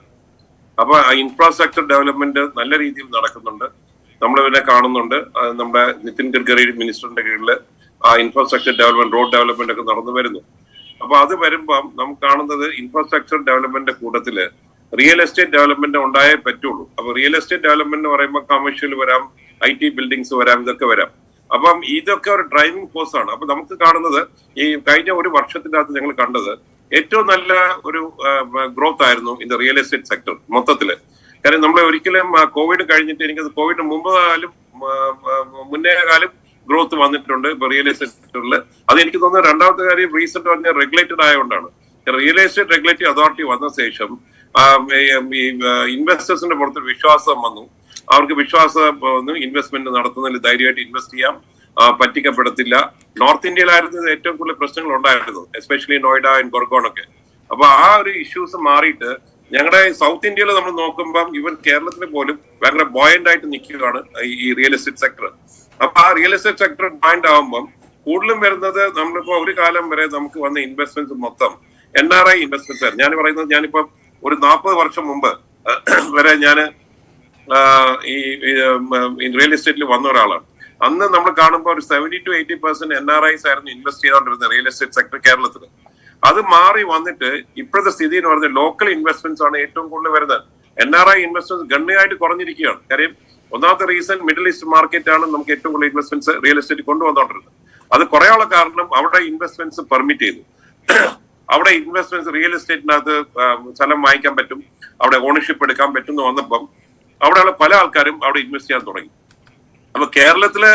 അപ്പൊ ഇൻഫ്രാസ്ട്രക്ചർ ഡെവലപ്മെന്റ് നല്ല രീതിയിൽ നടക്കുന്നുണ്ട്. നമ്മൾ പിന്നെ കാണുന്നുണ്ട്, നമ്മുടെ നിതിൻ ഗഡ്കരി മിനിസ്റ്ററിന്റെ കീഴിൽ ആ ഇൻഫ്രാസ്ട്രക്ചർ ഡെവലപ്മെന്റ്, റോഡ് ഡെവലപ്മെന്റ് ഒക്കെ നടന്നു വരുന്നു. അപ്പൊ അത് വരുമ്പം നമുക്ക് കാണുന്നത് ഇൻഫ്രാസ്ട്രക്ചർ ഡെവലപ്മെന്റ് കൂട്ടത്തില് റിയൽ എസ്റ്റേറ്റ് ഡെവലപ്മെന്റ് ഉണ്ടായേ പറ്റുള്ളൂ. അപ്പൊ റിയൽ എസ്റ്റേറ്റ് ഡെവലപ്മെന്റ് എന്ന് പറയുമ്പോൾ കമേഴ്ഷ്യൽ വരാം, IT ബിൽഡിങ്സ് വരാം, ഇതൊക്കെ വരാം. അപ്പം ഇതൊക്കെ ഒരു ഡ്രൈവിംഗ് ഫോഴ്സ് ആണ്. അപ്പൊ നമുക്ക് കാണുന്നത് ഈ കഴിഞ്ഞ ഒരു വർഷത്തിന്റെ അകത്ത് ഞങ്ങൾ കണ്ടത് ഏറ്റവും നല്ല ഒരു ഗ്രോത്ത് ആയിരുന്നു in the real estate sector മൊത്തത്തില്. കാര്യം നമ്മൾ ഒരിക്കലും കോവിഡ് കഴിഞ്ഞിട്ട്, എനിക്കത് കോവിഡ് മുന്നേ കാലം ഗ്രോത്ത് വന്നിട്ടുണ്ട് ഇപ്പൊ റിയൽ എസ്റ്റേറ്റ് സെക്ടറിൽ. അത് എനിക്ക് തോന്നുന്നത് രണ്ടാമത്തെ കാര്യം റീസെന്റ് പറഞ്ഞ റെഗുലേറ്റഡ് ആയതുകൊണ്ടാണ്. റിയൽ എസ്റ്റേറ്റ് റെഗുലേറ്ററി അതോറിറ്റി വന്ന ശേഷം ഇൻവെസ്റ്റേഴ്സിന്റെ പുറത്ത് വിശ്വാസം വന്നു. അവർക്ക് വിശ്വാസം വന്നു, ഇൻവെസ്റ്റ്മെന്റ് നടത്തുന്നതിൽ ധൈര്യമായിട്ട് ഇൻവെസ്റ്റ് ചെയ്യാം, പറ്റിക്കപ്പെടത്തില്ല. നോർത്ത് ഇന്ത്യയിലായിരുന്നു ഏറ്റവും കൂടുതൽ പ്രശ്നങ്ങൾ ഉണ്ടായിരുന്നത്, എസ്പെഷ്യലി നോയിഡ ആൻഡ് ഗുർഗോൺ ഒക്കെ. അപ്പൊ ആ ഒരു ഇഷ്യൂസ് മാറിയിട്ട് ഞങ്ങളുടെ സൗത്ത് ഇന്ത്യയിൽ നമ്മൾ നോക്കുമ്പോൾ ഈവൻ കേരളത്തിൽ പോലും ഭയങ്കര ബോയന്റ് ആയിട്ട് നിൽക്കുകയാണ് ഈ റിയൽ എസ്റ്റേറ്റ് സെക്ടർ. അപ്പൊ ആ റിയൽ എസ്റ്റേറ്റ് സെക്ടർ ബോയന്റ് ആകുമ്പം കൂടുതലും വരുന്നത് നമ്മളിപ്പോ ഒരു കാലം വരെ നമുക്ക് വന്ന ഇൻവെസ്റ്റ്മെന്റ്സ് മൊത്തം NRI ഇൻവെസ്റ്റ്മെന്റ്സ്. ഞാൻ പറയുന്നത് ഞാനിപ്പം ഒരു 40 വർഷം മുമ്പ് വരെ ഞാൻ ഈ റിയൽ എസ്റ്റേറ്റിൽ വന്ന ഒരാളാണ്. അന്ന് നമ്മൾ കാണുമ്പോൾ ഒരു 70 to 80% NRIs ആയിരുന്നു ഇൻവെസ്റ്റ് ചെയ്തുകൊണ്ടിരുന്നത് റിയൽ എസ്റ്റേറ്റ് സെക്ടർ കേരളത്തിൽ. അത് മാറി വന്നിട്ട് ഇപ്പോഴത്തെ സ്ഥിതി എന്ന് പറഞ്ഞാൽ ലോക്കൽ ഇൻവെസ്റ്റ്മെന്റ്സ് ആണ് ഏറ്റവും കൂടുതൽ വരുന്നത്. NRI ഇൻവെസ്റ്റ്മെന്റ്സ് ഗണ്യമായിട്ട് കുറഞ്ഞിരിക്കുകയാണ്. കാര്യം ഒന്നാമത്തെ റീസൺ മിഡിൽ ഈസ്റ്റ് മാർക്കറ്റ് ആണ് നമുക്ക് ഏറ്റവും കൂടുതൽ ഇൻവെസ്റ്റ്മെന്റ്സ് റിയൽ എസ്റ്റേറ്റ് കൊണ്ടുവന്നുകൊണ്ടിരുന്നത്. അത് കുറേയുള്ള കാരണം അവിടെ ഇൻവെസ്റ്റ്മെന്റ്സ് പെർമിറ്റ് ചെയ്തു. അവിടെ ഇൻവെസ്റ്റ്മെന്റ്സ് റിയൽ എസ്റ്റേറ്റിനകത്ത് സ്ഥലം വാങ്ങിക്കാൻ പറ്റും, അവിടെ ഓണർഷിപ്പ് എടുക്കാൻ പറ്റും എന്ന് വന്നപ്പം അവിടെയുള്ള പല ആൾക്കാരും അവിടെ ഇൻവെസ്റ്റ് ചെയ്യാൻ തുടങ്ങി. അപ്പൊ കേരളത്തിലെ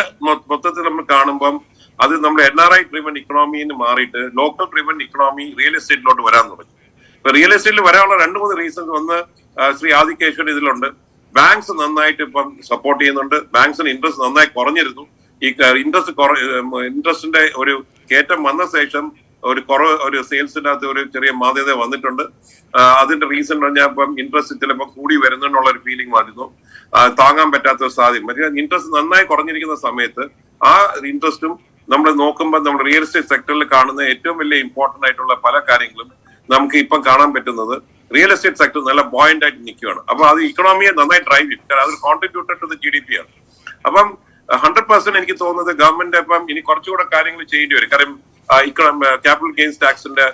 മൊത്തത്തിൽ നമ്മൾ കാണുമ്പം അത് നമ്മൾ NRI ഡ്രിവൻ ഇക്കണോമിന്ന് മാറിയിട്ട് ലോക്കൽ ഡ്രിവൻ ഇക്കണോമി റിയൽ എസ്റ്റേറ്റിലോട്ട് വരാൻ തുടങ്ങി. ഇപ്പൊ റിയൽ എസ്റ്റേറ്റിൽ വരാനുള്ള 2-3 റീസൺസ്. ഒന്ന്, ശ്രീ ആദികേശ്വരൻ ഇതിലുണ്ട്. ബാങ്ക്സ് നന്നായിട്ട് ഇപ്പം സപ്പോർട്ട് ചെയ്യുന്നുണ്ട്. ബാങ്ക്സിന് ഇൻട്രസ്റ്റ് നന്നായി കുറഞ്ഞിരുന്നു. ഈ ഇൻട്രസ്റ്റിന്റെ ഒരു കയറ്റം വന്ന ശേഷം ഒരു സെയിൽസിന്റെ അകത്ത് ഒരു ചെറിയ മാന്യത വന്നിട്ടുണ്ട്. അതിന്റെ റീസൺ പറഞ്ഞാൽ ഇപ്പം ഇൻട്രസ്റ്റ് ചിലപ്പോൾ കൂടി വരുന്നുള്ള ഒരു ഫീലിംഗ് വരുന്നു. താങ്ങാൻ പറ്റാത്ത സാധ്യത. മറ്റേ ഇൻട്രസ്റ്റ് നന്നായി കുറഞ്ഞിരിക്കുന്ന സമയത്ത് ആ ഇൻട്രസ്റ്റും നമ്മൾ നോക്കുമ്പോൾ നമ്മൾ റിയൽ എസ്റ്റേറ്റ് സെക്ടറിൽ കാണുന്ന ഏറ്റവും വലിയ ഇമ്പോർട്ടന്റ് ആയിട്ടുള്ള പല കാര്യങ്ങളും നമുക്ക് ഇപ്പം കാണാൻ പറ്റുന്നത് റിയൽ എസ്റ്റേറ്റ് സെക്ടർ നല്ല ബോയിന്റ് ആയിട്ട് നിൽക്കുകയാണ്. അപ്പൊ അത് ഇക്കണോമിയെ നന്നായി ഡ്രൈവ് ചെയ്യും. കാരണം അത് കോൺട്രിബ്യൂട്ടഡ് ടു ദ GDP ആണ്. അപ്പം 100% എനിക്ക് തോന്നുന്നത് ഗവൺമെന്റ് ഇപ്പം ഇനി കുറച്ചുകൂടെ കാര്യങ്ങൾ ചെയ്യേണ്ടി വരും. കാരണം ക്യാപിറ്റൽ ഗെയിൻസ് ടാക്സിന്റെ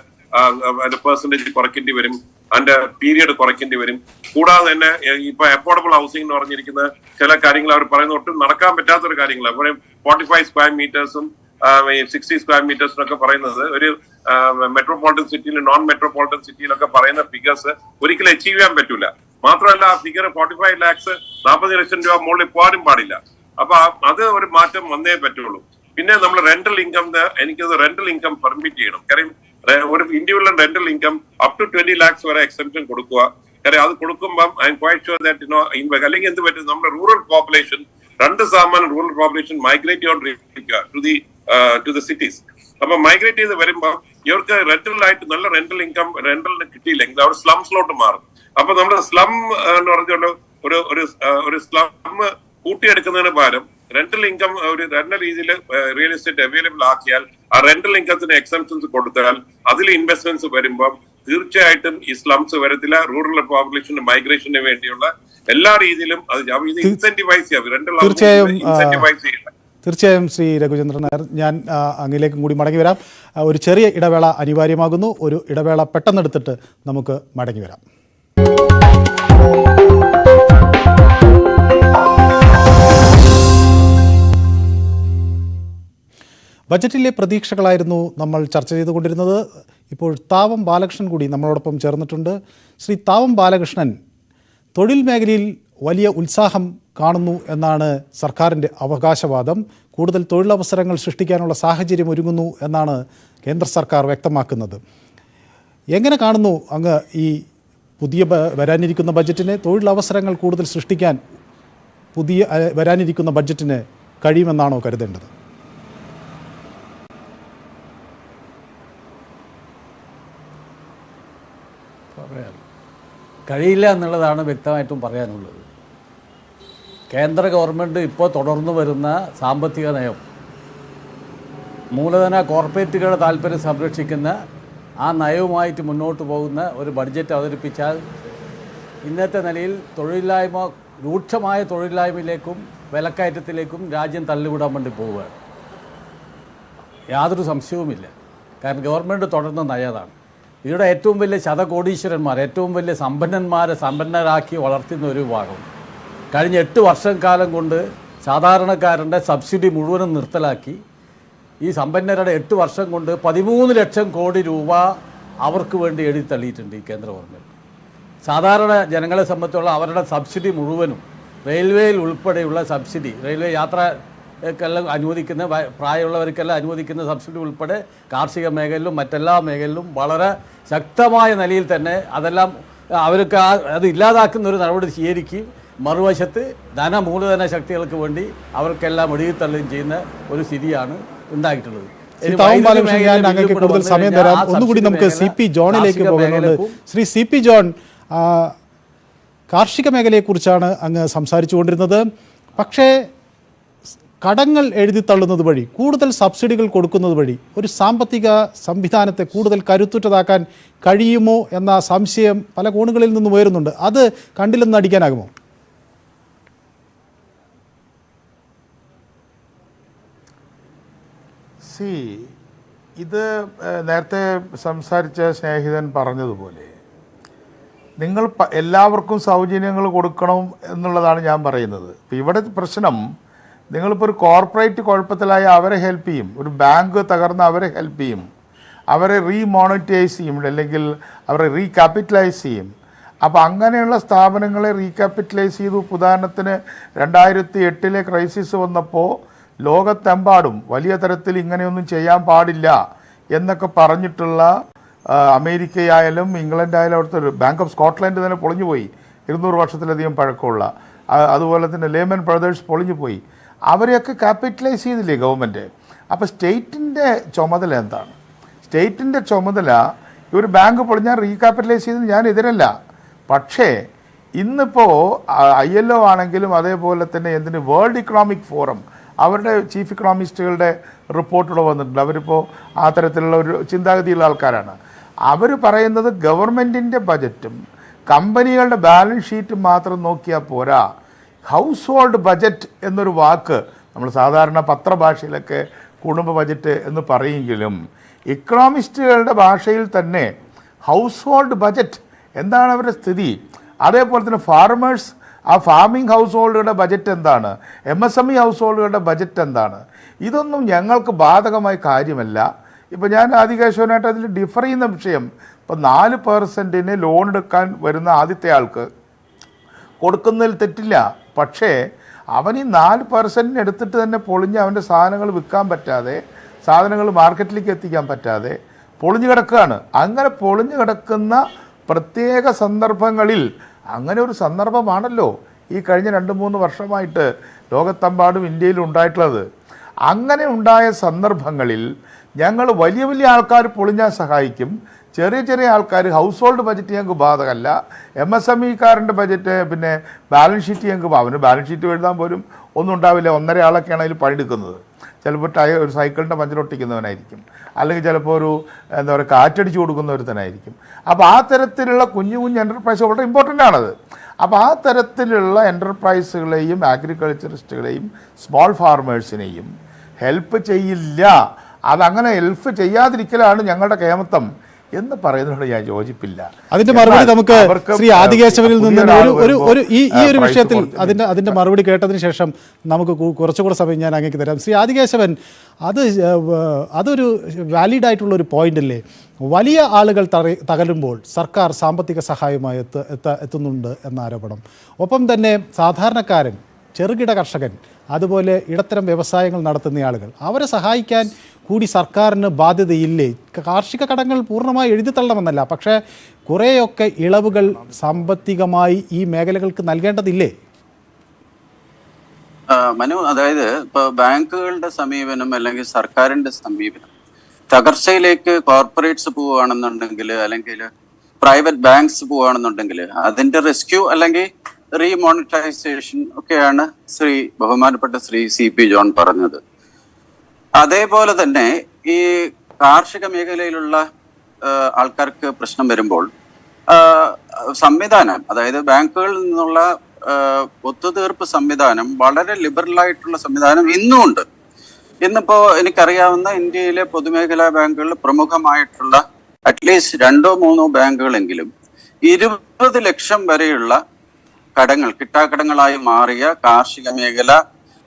പെർസെന്റേജ് കുറയ്ക്കേണ്ടി വരും, അതിന്റെ പീരിയഡ് കുറയ്ക്കേണ്ടി വരും. കൂടാതെ തന്നെ ഇപ്പൊ അഫോർഡബിൾ ഹൗസിംഗ് എന്ന് പറഞ്ഞിരിക്കുന്ന ചില കാര്യങ്ങൾ അവർ പറയുന്ന ഒട്ടും നടക്കാൻ പറ്റാത്തൊരു കാര്യങ്ങളാണ്. പറയും 45 സ്ക്വയർ മീറ്റേഴ്സും 60 സ്ക്വയർ മീറ്റേഴ്സിനൊക്കെ പറയുന്നത് ഒരു മെട്രോപൊളിറ്റൻ സിറ്റിയിൽ, നോൺ മെട്രോപൊളിറ്റൻ സിറ്റിയിലൊക്കെ പറയുന്ന ഫിഗേഴ്സ് ഒരിക്കലും അച്ചീവ് ചെയ്യാൻ പറ്റൂല. മാത്രമല്ല ആ ഫിഗർ 45 lakhs 40 ലക്ഷം രൂപ മുകളിൽ പോകാനും പാടില്ല. അപ്പൊ അത് ഒരു മാറ്റം വന്നേ പറ്റുള്ളൂ. പിന്നെ നമ്മൾ റെന്റൽ ഇൻകം, എനിക്കത് റെന്റൽ ഇൻകം പെർമിറ്റ് ചെയ്യണം. കാര്യം ഒരു individual rental income up to 20 lakhs വരെ എക്സെപ്ഷൻ കൊടുക്കുക. കാര്യം അത് കൊടുക്കുമ്പോൾ I am quite sure that അല്ലെങ്കിൽ എന്ത് പറ്റും, നമ്മുടെ rural population 2% rural population migrate ചെയ്തുകൊണ്ടിരിക്കുക ടു ദ സിറ്റീസ്. അപ്പൊ മൈഗ്രേറ്റ് ചെയ്ത് വരുമ്പോൾ ഇവർക്ക് റെന്റലായിട്ട് നല്ല റെന്റൽ ഇൻകം റെന്റലിന് കിട്ടിയില്ലെങ്കിൽ അവർ സ്ലംസിലോട്ട് മാറും. അപ്പൊ നമ്മുടെ സ്ലം എന്ന് പറഞ്ഞുകൊണ്ട് ഒരു സ്ലം കൂട്ടിയെടുക്കുന്നതിന് പകരം റെന്റൽ ഇൻകം ഒരു നല്ല രീതിയിൽ റിയൽ എസ്റ്റേറ്റ് അവൈലബിൾ ആക്കിയാൽ ആ റെന്റൽ ഇൻകത്തിന് എക്സംഷൻസ് കൊടുത്താൽ അതിൽ ഇൻവെസ്റ്റ്മെന്റ്സ് വരുമ്പോൾ തീർച്ചയായിട്ടും ഈ സ്ലംസ് വരത്തില്ല. റൂറൽ പോപ്പുലേഷന്റെ മൈഗ്രേഷന് വേണ്ടിയുള്ള എല്ലാ രീതിയിലും അത് ഇൻസെന്റിവൈസ് ചെയ്യാം. റെന്റൽ ഇൻസെന്റിവൈസ് ചെയ്യണം. തീർച്ചയായും ശ്രീ രഘുചന്ദ്രൻ നായർ, ഞാൻ അങ്ങിലേക്കും കൂടി മടങ്ങി വരാം. ഒരു ചെറിയ ഇടവേള അനിവാര്യമാകുന്നു. ഒരു ഇടവേള പെട്ടെന്നെടുത്തിട്ട് നമുക്ക് മടങ്ങി വരാം. ബജറ്റിലെ പ്രതീക്ഷകളായിരുന്നു നമ്മൾ ചർച്ച ചെയ്തുകൊണ്ടിരുന്നത്. ഇപ്പോൾ താവം ബാലകൃഷ്ണൻ കൂടി നമ്മളോടൊപ്പം ചേർന്നിട്ടുണ്ട്. ശ്രീ താവം ബാലകൃഷ്ണൻ, തൊഴിൽ മേഖലയിൽ വലിയ ഉത്സാഹം കാണുന്നു എന്നാണ് സർക്കാരിൻ്റെ അവകാശവാദം. കൂടുതൽ തൊഴിലവസരങ്ങൾ സൃഷ്ടിക്കാനുള്ള സാഹചര്യം ഒരുങ്ങുന്നു എന്നാണ് കേന്ദ്ര സർക്കാർ വ്യക്തമാക്കുന്നത്. എങ്ങനെ കാണുന്നു അങ്ങ് ഈ പുതിയ വരാനിരിക്കുന്ന ബജറ്റിനെ? തൊഴിലവസരങ്ങൾ കൂടുതൽ സൃഷ്ടിക്കാൻ വരാനിരിക്കുന്ന ബജറ്റിന് കഴിയുമെന്നാണോ കരുതേണ്ടത്? കഴിയില്ല എന്നുള്ളതാണ് വ്യക്തമായിട്ടും പറയാനുള്ളത്. കേന്ദ്ര ഗവൺമെൻറ് ഇപ്പോൾ തുടർന്നു വരുന്ന സാമ്പത്തിക നയം മൂലധന കോർപ്പറേറ്റുകളുടെ താല്പര്യം സംരക്ഷിക്കുന്ന ആ നയവുമായിട്ട് മുന്നോട്ട് പോകുന്ന ഒരു ബഡ്ജറ്റ് അവതരിപ്പിച്ചാൽ ഇന്നത്തെ നിലയിൽ രൂക്ഷമായ തൊഴിലില്ലായ്മയിലേക്കും വിലക്കയറ്റത്തിലേക്കും രാജ്യം തള്ളിവിടാൻ വേണ്ടി പോവുകയാണ്. യാതൊരു സംശയവുമില്ല. കാരണം ഗവൺമെൻറ് തുടർന്ന നയതാണ്. ഇവിടെ ഏറ്റവും വലിയ ശതകോടീശ്വരന്മാർ, ഏറ്റവും വലിയ സമ്പന്നന്മാരെ സമ്പന്നരാക്കി വളർത്തുന്ന ഒരു വിഭാഗം കഴിഞ്ഞ 8 വർഷം കാലം കൊണ്ട് സാധാരണക്കാരൻ്റെ സബ്സിഡി മുഴുവനും നിർത്തലാക്കി ഈ സമ്പന്നരുടെ 8 വർഷം കൊണ്ട് 13 ലക്ഷം കോടി രൂപ അവർക്ക് വേണ്ടി എഴുതിത്തള്ളിയിട്ടുണ്ട് ഈ കേന്ദ്ര ഗവൺമെൻറ്. സാധാരണ ജനങ്ങളെ സംബന്ധിച്ചുള്ള അവരുടെ സബ്സിഡി മുഴുവനും റെയിൽവേയിൽ ഉൾപ്പെടെയുള്ള സബ്സിഡി, റെയിൽവേ യാത്രക്കെല്ലാം അനുവദിക്കുന്ന പ്രായമുള്ളവർക്കെല്ലാം അനുവദിക്കുന്ന സബ്സിഡി ഉൾപ്പെടെ കാർഷിക മേഖലയിലും മറ്റെല്ലാ മേഖലയിലും വളരെ ശക്തമായ നിലയിൽ തന്നെ അതെല്ലാം അവർക്ക് അത് ഇല്ലാതാക്കുന്ന ഒരു നടപടി സ്വീകരിക്കുകയും മറുവശത്ത് മൂലധന ശക്തികൾക്ക് വേണ്ടി അവർക്കെല്ലാം എഴുതിത്തള്ളുകയും ചെയ്യുന്ന ഒരു സ്ഥിതിയാണ് ഉണ്ടായിട്ടുള്ളത്. കൂടുതൽ സമയം തരാം. ഒന്നുകൂടി നമുക്ക് CP ജോണിലേക്ക് പോകുന്നുണ്ട്. ശ്രീ CP ജോൺ, കാർഷിക മേഖലയെക്കുറിച്ചാണ് അങ്ങ് സംസാരിച്ചു കൊണ്ടിരുന്നത്. പക്ഷേ കടങ്ങൾ എഴുതിത്തള്ളുന്നത് വഴി, കൂടുതൽ സബ്സിഡികൾ കൊടുക്കുന്നത് വഴി ഒരു സാമ്പത്തിക സംവിധാനത്തെ കൂടുതൽ കരുത്തുറ്റതാക്കാൻ കഴിയുമോ എന്ന സംശയം പല കോണുകളിൽ നിന്നും ഉയരുന്നുണ്ട്. അത് കണ്ടില്ലെന്ന് അടിക്കാനാകുമോ? ഇത് നേരത്തെ സംസാരിച്ച സ്നേഹിതൻ പറഞ്ഞതുപോലെ നിങ്ങൾ എല്ലാവർക്കും സൗജന്യങ്ങൾ കൊടുക്കണം എന്നുള്ളതാണ് ഞാൻ പറയുന്നത്. ഇപ്പം ഇവിടെ പ്രശ്നം, നിങ്ങളിപ്പോൾ ഒരു കോർപ്പറേറ്റ് കുഴപ്പത്തിലായ അവരെ ഹെൽപ്പ് ചെയ്യും, ഒരു ബാങ്ക് തകർന്ന് അവരെ ഹെൽപ്പ് ചെയ്യും, അവരെ റീമോണിറ്റൈസ് ചെയ്യും, അല്ലെങ്കിൽ അവരെ റീക്യാപിറ്റലൈസ് ചെയ്യും. അപ്പോൾ അങ്ങനെയുള്ള സ്ഥാപനങ്ങളെ റീക്യാപിറ്റലൈസ് ചെയ്തു. ഉദാഹരണത്തിന് 2008 ക്രൈസിസ് വന്നപ്പോൾ ലോകത്തെമ്പാടും വലിയ തരത്തിൽ ഇങ്ങനെയൊന്നും ചെയ്യാൻ പാടില്ല എന്നൊക്കെ പറഞ്ഞിട്ടുള്ള അമേരിക്കയായാലും ഇംഗ്ലണ്ടായാലും അവിടുത്തെ ഒരു ബാങ്ക് ഓഫ് സ്കോട്ട്ലൻഡ് തന്നെ പൊളിഞ്ഞു പോയി, 200 വർഷത്തിലധികം പഴക്കമുള്ള. അതുപോലെ തന്നെ ലേമൻ ബ്രദേഴ്സ് പൊളിഞ്ഞു പോയി. അവരെയൊക്കെ ക്യാപിറ്റലൈസ് ചെയ്തില്ലേ ഗവൺമെൻറ്? അപ്പോൾ സ്റ്റേറ്റിൻ്റെ ചുമതല എന്താണ്? സ്റ്റേറ്റിൻ്റെ ചുമതല, ഒരു ബാങ്ക് പൊളിഞ്ഞാൽ റീക്യാപിറ്റലൈസ് ചെയ്തത് ഞാൻ എതിരല്ല. പക്ഷേ ഇന്നിപ്പോൾ ILO ആണെങ്കിലും അതേപോലെ തന്നെ വേൾഡ് ഇക്കണോമിക് ഫോറം അവരുടെ ചീഫ് ഇക്കണോമിസ്റ്റുകളുടെ റിപ്പോർട്ടുകൾ വന്നിട്ടുണ്ട്. അവരിപ്പോൾ ആ തരത്തിലുള്ള ഒരു ചിന്താഗതിയുള്ള ആൾക്കാരാണ്. അവർ പറയുന്നത് ഗവൺമെൻറ്റിൻ്റെ ബജറ്റും കമ്പനികളുടെ ബാലൻസ് ഷീറ്റും മാത്രം നോക്കിയാൽ പോരാ. ഹൗസ് ഹോൾഡ് ബജറ്റ് എന്നൊരു വാക്ക് നമ്മൾ സാധാരണ പത്രഭാഷയിലൊക്കെ കുടുംബ ബജറ്റ് എന്ന് പറയുമെങ്കിലും ഇക്കണോമിസ്റ്റുകളുടെ ഭാഷയിൽ തന്നെ ഹൗസ് ഹോൾഡ് ബജറ്റ് എന്താണ് അവരുടെ സ്ഥിതി, അതേപോലെ തന്നെ ഫാർമേഴ്സ് ആ ഫാമിംഗ് ഹൗസ് ഹോൾഡുകളുടെ ബജറ്റ് എന്താണ്, MSME ഹൗസ് ഹോൾഡുകളുടെ ബജറ്റ് എന്താണ്, ഇതൊന്നും ഞങ്ങൾക്ക് ബാധകമായ കാര്യമല്ല. ഇപ്പോൾ ഞാൻ ആദികേശവനായിട്ട് അതിൽ ഡിഫർ ചെയ്യുന്ന വിഷയം, ഇപ്പോൾ 4% ലോൺ എടുക്കാൻ വരുന്ന ആദ്യത്തെ ആൾക്ക് കൊടുക്കുന്നതിൽ തെറ്റില്ല. പക്ഷേ അവൻ ഈ 4% എടുത്തിട്ട് തന്നെ പൊളിഞ്ഞ് അവൻ്റെ സാധനങ്ങൾ വിൽക്കാൻ പറ്റാതെ, സാധനങ്ങൾ മാർക്കറ്റിലേക്ക് എത്തിക്കാൻ പറ്റാതെ പൊളിഞ്ഞു കിടക്കുകയാണ്. അങ്ങനെ പൊളിഞ്ഞു കിടക്കുന്ന പ്രത്യേക സന്ദർഭങ്ങളിൽ, അങ്ങനെ ഒരു സന്ദർഭമാണല്ലോ ഈ കഴിഞ്ഞ 2-3 വർഷമായിട്ട് ലോകത്തെമ്പാടും ഇന്ത്യയിൽ ഉണ്ടായിട്ടുള്ളത്. അങ്ങനെ ഉണ്ടായ സന്ദർഭങ്ങളിൽ ഞങ്ങൾ വലിയ വലിയ ആൾക്കാർ പൊളിഞ്ഞാൽ സഹായിക്കും, ചെറിയ ചെറിയ ആൾക്കാർ ഹൗസ് ഹോൾഡ് ബജറ്റ് ഞങ്ങൾക്ക് ബാധകമല്ല. MSMEക്കാരൻ്റെ ബജറ്റ് പിന്നെ ബാലൻസ് ഷീറ്റ് ഞങ്ങൾക്ക്, അവന് ബാലൻസ് ഷീറ്റ് എഴുതാൻ പോലും ഒന്നും ഉണ്ടാവില്ല. 1.5 ആളൊക്കെയാണ് അതിൽ പണിയെടുക്കുന്നത്. ചിലപ്പോൾ ഒരു സൈക്കിളിൻ്റെ പഞ്ചറൊട്ടിക്കുന്നവനായിരിക്കും, അല്ലെങ്കിൽ ചിലപ്പോൾ ഒരു എന്താ പറയുക കാറ്റടിച്ച് കൊടുക്കുന്ന ഒരുത്തനായിരിക്കും. അപ്പോൾ ആ തരത്തിലുള്ള കുഞ്ഞു കുഞ്ഞു എൻ്റർപ്രൈസ് വളരെ ഇമ്പോർട്ടൻ്റ് ആണത്. അപ്പോൾ ആ തരത്തിലുള്ള എൻ്റർപ്രൈസുകളെയും അഗ്രികൾച്ചറിസ്റ്റുകളെയും സ്മോൾ ഫാർമേഴ്സിനെയും ഹെൽപ്പ് ചെയ്യില്ല. അതങ്ങനെ ഹെൽപ്പ് ചെയ്യാതിരിക്കലാണ് ഞങ്ങളുടെ കേമത്വം എന്ന് പറയുന്നതിനോട് ഞാൻ യോജിപ്പില്ല. അതിന്റെ മറുപടി നമുക്ക് ശ്രീ ആദികേശവനിൽ നിന്ന് ഈ ഒരു വിഷയത്തിൽ അതിന്റെ മറുപടി കേട്ടതിന് ശേഷം നമുക്ക് കുറച്ചുകൂടെ സമയം ഞാൻ അങ്ങേക്ക് തരാം. ശ്രീ ആദികേശവൻ, അതൊരു വാലിഡ് ആയിട്ടുള്ള ഒരു പോയിന്റ് അല്ലേ? വലിയ ആളുകൾ തകരുമ്പോൾ സർക്കാർ സാമ്പത്തിക സഹായമായി എത്തുന്നുണ്ട് എന്ന ആരോപണം, ഒപ്പം തന്നെ സാധാരണക്കാരൻ, ചെറുകിട കർഷകൻ, അതുപോലെ ഇടത്തരം വ്യവസായങ്ങൾ നടത്തുന്ന ആളുകൾ, അവരെ സഹായിക്കാൻ കൂടി സർക്കാരിന് ബാധ്യതയില്ലേ? കാർഷിക കടങ്ങൾ പൂർണ്ണമായി എഴുതിത്തള്ളണമെന്നല്ല, പക്ഷേ കുറേയൊക്കെ ഇളവുകൾ സാമ്പത്തികമായി ഈ മേഖലകൾക്ക് നൽകേണ്ടതില്ലേ? മനു, അതായത് ഇപ്പോൾ ബാങ്കുകളുടെ സമീപനം അല്ലെങ്കിൽ സർക്കാരിന്റെ സമീപനം തകർച്ചയിലേക്ക് കോർപ്പറേറ്റ്സ് പോവുകയാണെന്നുണ്ടെങ്കിൽ, അല്ലെങ്കിൽ പ്രൈവറ്റ് ബാങ്ക്സ് പോവുകയാണെന്നുണ്ടെങ്കിൽ അതിന്റെ റെസ്ക്യൂ അല്ലെങ്കിൽ റീമോണിറ്റൈസേഷൻ ഒക്കെയാണ് ബഹുമാനപ്പെട്ട ശ്രീ CP ജോൺ പറഞ്ഞത്. അതേപോലെ തന്നെ ഈ കാർഷിക മേഖലയിലുള്ള ആൾക്കാർക്ക് പ്രശ്നം വരുമ്പോൾ സംവിധാനം, അതായത് ബാങ്കുകളിൽ നിന്നുള്ള ഒത്തുതീർപ്പ് സംവിധാനം വളരെ ലിബറലായിട്ടുള്ള സംവിധാനം ഇന്നും ഉണ്ട്. ഇന്നിപ്പോ എനിക്കറിയാവുന്ന ഇന്ത്യയിലെ പൊതുമേഖലാ ബാങ്കുകളിൽ പ്രമുഖമായിട്ടുള്ള അറ്റ്ലീസ്റ്റ് 2-3 ബാങ്കുകളെങ്കിലും 20 ലക്ഷം വരെയുള്ള കടങ്ങൾ കിട്ടാക്കടങ്ങളായി മാറിയ കാർഷിക മേഖല,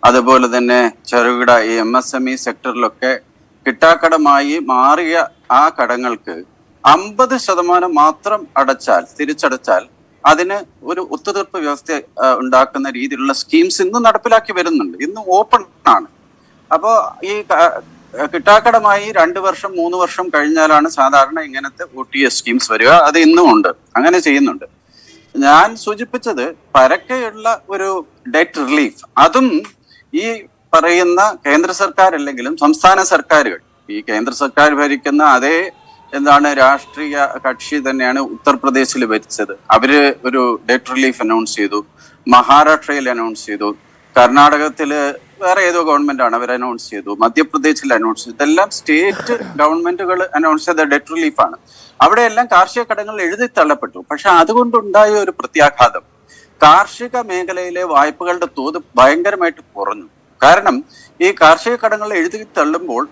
അതുപോലെ തന്നെ ചെറുകിട ഈ MSME സെക്ടറിലൊക്കെ കിട്ടാക്കടമായി മാറിയ ആ കടങ്ങൾക്ക് 50% മാത്രം തിരിച്ചടച്ചാൽ അതിന് ഒരു ഒത്തുതീർപ്പ് വ്യവസ്ഥ ഉണ്ടാക്കുന്ന രീതിയിലുള്ള സ്കീംസ് ഇന്ന് നടപ്പിലാക്കി വരുന്നുണ്ട്, ഇന്ന് ഓപ്പൺ ആണ്. അപ്പോൾ ഈ കിട്ടാക്കടമായി 2 വർഷം 3 വർഷം കഴിഞ്ഞാലാണ് സാധാരണ ഇങ്ങനത്തെ OTS സ്കീംസ് വരിക. അത് ഇന്നും ഉണ്ട്, അങ്ങനെ ചെയ്യുന്നുണ്ട്. ഞാൻ സൂചിപ്പിച്ചത് പരക്കെയുള്ള ഒരു ഡെറ്റ് റിലീഫ്, അതും ഈ പറയുന്ന കേന്ദ്ര സർക്കാർ അല്ലെങ്കിലും സംസ്ഥാന സർക്കാരുകൾ, ഈ കേന്ദ്ര സർക്കാർ ഭരിക്കുന്ന അതേ രാഷ്ട്രീയ കക്ഷി തന്നെയാണ് ഉത്തർപ്രദേശിൽ ഭരിച്ചത്. അവര് ഒരു ഡെറ്റ് റിലീഫ് അനൗൺസ് ചെയ്തു, മഹാരാഷ്ട്രയിൽ അനൗൺസ് ചെയ്തു, കർണാടകത്തില് വേറെ ഏതോ ഗവൺമെന്റ് ആണ് അവർ അനൗൺസ് ചെയ്തു, മധ്യപ്രദേശിൽ അനൗൺസ് ചെയ്തു. ഇതെല്ലാം സ്റ്റേറ്റ് ഗവൺമെന്റുകൾ അനൗൺസ് ചെയ്ത ഡെറ്റ് റിലീഫാണ്. അവിടെയെല്ലാം കാർഷിക കടങ്ങൾ എഴുതി തള്ളപ്പെട്ടു. പക്ഷെ അതുകൊണ്ടുണ്ടായ ഒരു പ്രത്യാഘാതം, കാർഷിക മേഖലയിലെ വായ്പകളുടെ തോത് ഭയങ്കരമായിട്ട് കുറഞ്ഞു. കാരണം ഈ കാർഷിക കടങ്ങൾ എഴുതി തള്ളുമ്പോൾ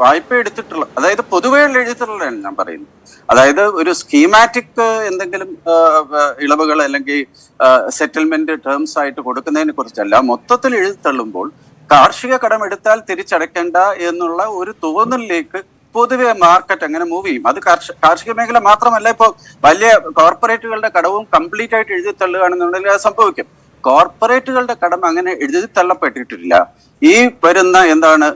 വായ്പ എടുത്തിട്ടുള്ള, അതായത് പൊതുവെയുള്ള എഴുതിത്തുള്ളതാണ് ഞാൻ പറയുന്നത്, അതായത് ഒരു സ്കീമാറ്റിക് എന്തെങ്കിലും ഇളവുകൾ അല്ലെങ്കിൽ സെറ്റിൽമെന്റ് ടേംസ് ആയിട്ട് കൊടുക്കുന്നതിനെ കുറിച്ചല്ല, മൊത്തത്തിൽ എഴുതി തള്ളുമ്പോൾ കാർഷിക കടം എടുത്താൽ തിരിച്ചടയ്ക്കേണ്ട എന്നുള്ള ഒരു തോന്നലിലേക്ക് പൊതുവെ മാർക്കറ്റ് അങ്ങനെ മൂവ് ചെയ്യും. അത് കാർഷിക മേഖല മാത്രമല്ല, ഇപ്പോൾ വലിയ കോർപ്പറേറ്റുകളുടെ കടവും കംപ്ലീറ്റ് ആയിട്ട് എഴുതി തള്ളുകയാണെന്നുണ്ടെങ്കിൽ അത് സംഭവിക്കും. കോർപ്പറേറ്റുകളുടെ കടം അങ്ങനെ എഴുതി തള്ളപ്പെട്ടിട്ടില്ല. ഈ വരുന്ന എന്താണ്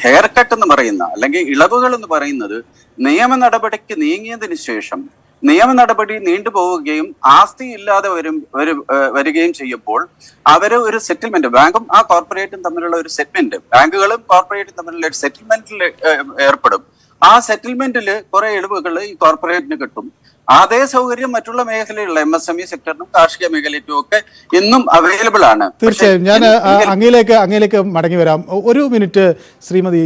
ഹെയർ കട്ട് എന്ന് പറയുന്ന അല്ലെങ്കിൽ ഇളവുകൾ എന്ന് പറയുന്നത് നിയമ നടപടിക്ക് നീങ്ങിയതിനു ശേഷം നിയമ നടപടി നീണ്ടുപോവുകയും ആസ്തി ഇല്ലാതെ വരികയും ചെയ്യുമ്പോൾ അവര് ഒരു സെറ്റിൽമെന്റ്, ബാങ്കും ആ കോർപ്പറേറ്റും തമ്മിലുള്ള ഒരു സെറ്റിൽമെന്റ്, ബാങ്കുകളും കോർപ്പറേറ്റും തമ്മിലുള്ള ഒരു സെറ്റിൽമെന്റിൽ ഏർപ്പെടും. ആ സെറ്റിൽമെന്റിൽ കുറെ ഇളവുകൾ ഈ കോർപ്പറേറ്റിന് കിട്ടും. അതേ സൗകര്യം മറ്റുള്ള മേഖലയിലുള്ള MSME സെക്ടറിനും കാർഷിക മേഖലയ്ക്കും ഒക്കെ ഇന്നും അവൈലബിൾ ആണ്. തീർച്ചയായും ഞാൻ അങ്ങയിലേക്ക് മടങ്ങി വരാം. ഒരു മിനിറ്റ് ശ്രീമതി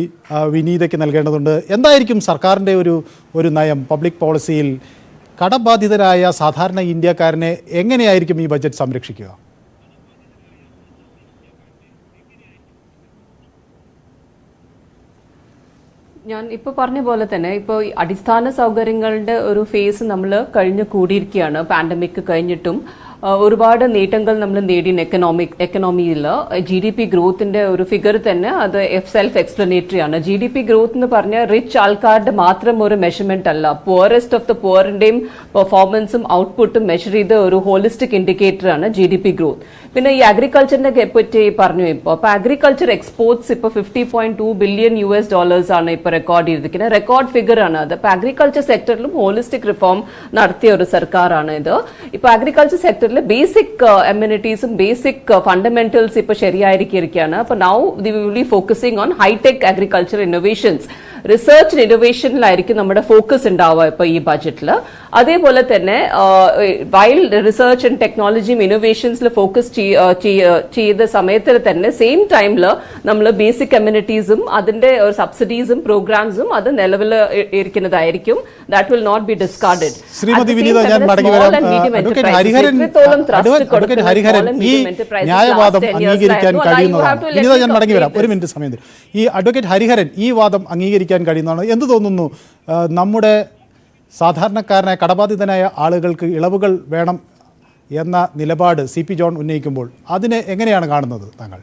വിനീതയ്ക്ക് നൽകേണ്ടതുണ്ട്. എന്തായിരിക്കും സർക്കാരിൻ്റെ ഒരു നയം, പബ്ലിക് പോളിസിയിൽ കടബാധിതരായ സാധാരണ ഇന്ത്യക്കാരനെ എങ്ങനെയായിരിക്കും ഈ ബജറ്റ് സംരക്ഷിക്കുക? ഞാൻ ഇപ്പോൾ പറഞ്ഞ പോലെ തന്നെ ഇപ്പോൾ അടിസ്ഥാന സൗകര്യങ്ങളുടെ ഒരു ഫേസ് നമ്മൾ കഴിഞ്ഞു കൂടിയിരിക്കുകയാണ്. പാൻഡമിക് കഴിഞ്ഞിട്ടും ഒരുപാട് നേട്ടങ്ങൾ നമ്മൾ നേടിയ എക്കണോമിയിൽ GDP ഗ്രോത്തിന്റെ ഒരു ഫിഗർ തന്നെ അത് സെൽഫ് എക്സ്പ്ലനേറ്ററി ആണ്. GDP ഗ്രോത്ത് എന്ന് പറഞ്ഞാൽ റിച്ച് ആൾക്കാരുടെ മാത്രം ഒരു മെഷർമെന്റ് അല്ല, പുവറസ്റ്റ് ഓഫ് ദ പുവറിന്റെയും പെർഫോമൻസും ഔട്ട്പുട്ടും മെഷർ ചെയ്ത ഒരു ഹോളിസ്റ്റിക് ഇൻഡിക്കേറ്റർ ആണ് GDP ഗ്രോത്ത്. പിന്നെ ഈ അഗ്രികൾച്ചറിനെ പറ്റി പറഞ്ഞു. അപ്പൊ അഗ്രികൾച്ചർ എക്സ്പോർട്സ് ഇപ്പൊ $50.2 ബില്യൺ ആണ് ഇപ്പൊ റെക്കോർഡ് ചെയ്തിരിക്കുന്നത്. റെക്കോർഡ് ഫിഗർ ആണ് അത്. ഇപ്പൊ അഗ്രികൾച്ചർ സെക്ടറിലും ഹോളിസ്റ്റിക് റിഫോം നടത്തിയ ഒരു സർക്കാരാണ് ഇത്. ഇപ്പൊ അഗ്രികൾച്ചർ സെക്ടറിൽ ബേസിക് അമ്യൂണിറ്റീസും ബേസിക് ഫണ്ടമെന്റൽസ് ഇപ്പൊ ശരിയായിരിക്കുകയാണ്. അപ്പൊ now we will be focusing on hi-tech agriculture innovations, research ഇന്നോവേഷനിലായിരിക്കും നമ്മുടെ ഫോക്കസ് ഉണ്ടാവുക ഇപ്പൊ ഈ ബജറ്റിൽ. അതേപോലെ തന്നെ വൈൽഡ് റിസർച്ച് ആൻഡ് ടെക്നോളജിയും ഇന്നോവേഷൻസിൽ ഫോക്കസ് ചെയ്ത സമയത്തിൽ തന്നെ സെയിം ടൈമിൽ നമ്മൾ ബേസിക് കമ്മ്യൂണിറ്റീസും അതിന്റെ സബ്സിഡീസും പ്രോഗ്രാംസും അത് നിലവിൽ ഇരിക്കുന്നതായിരിക്കും. That will not be discarded. Shrimati Vineetha, ഞാൻ മടങ്ങി വരാം. ഹരിഹരൻ, ഈ ന്യായവാദം അംഗീകരിക്കാൻ കഴിയുന്നതാണ്. വിനീത, ഞാൻ മടങ്ങി വരാം ഒരു മിനിറ്റ് സമയത്ത്. ഈ അഡ്വക്കേറ്റ് ഹരിഹരൻ, ഈ വാദം അംഗീകരിക്കാൻ കഴിയുന്നതാണ്. എന്ത് തോന്നുന്നു, നമ്മുടെ സാധാരണക്കാരനായ കടബാധിതനായ ആളുകൾക്ക് ഇളവുകൾ വേണം എന്ന നിലപാട് CP ജോൺ ഉന്നയിക്കുമ്പോൾ അതിനെ എങ്ങനെയാണ് കാണുന്നത് താങ്കൾ?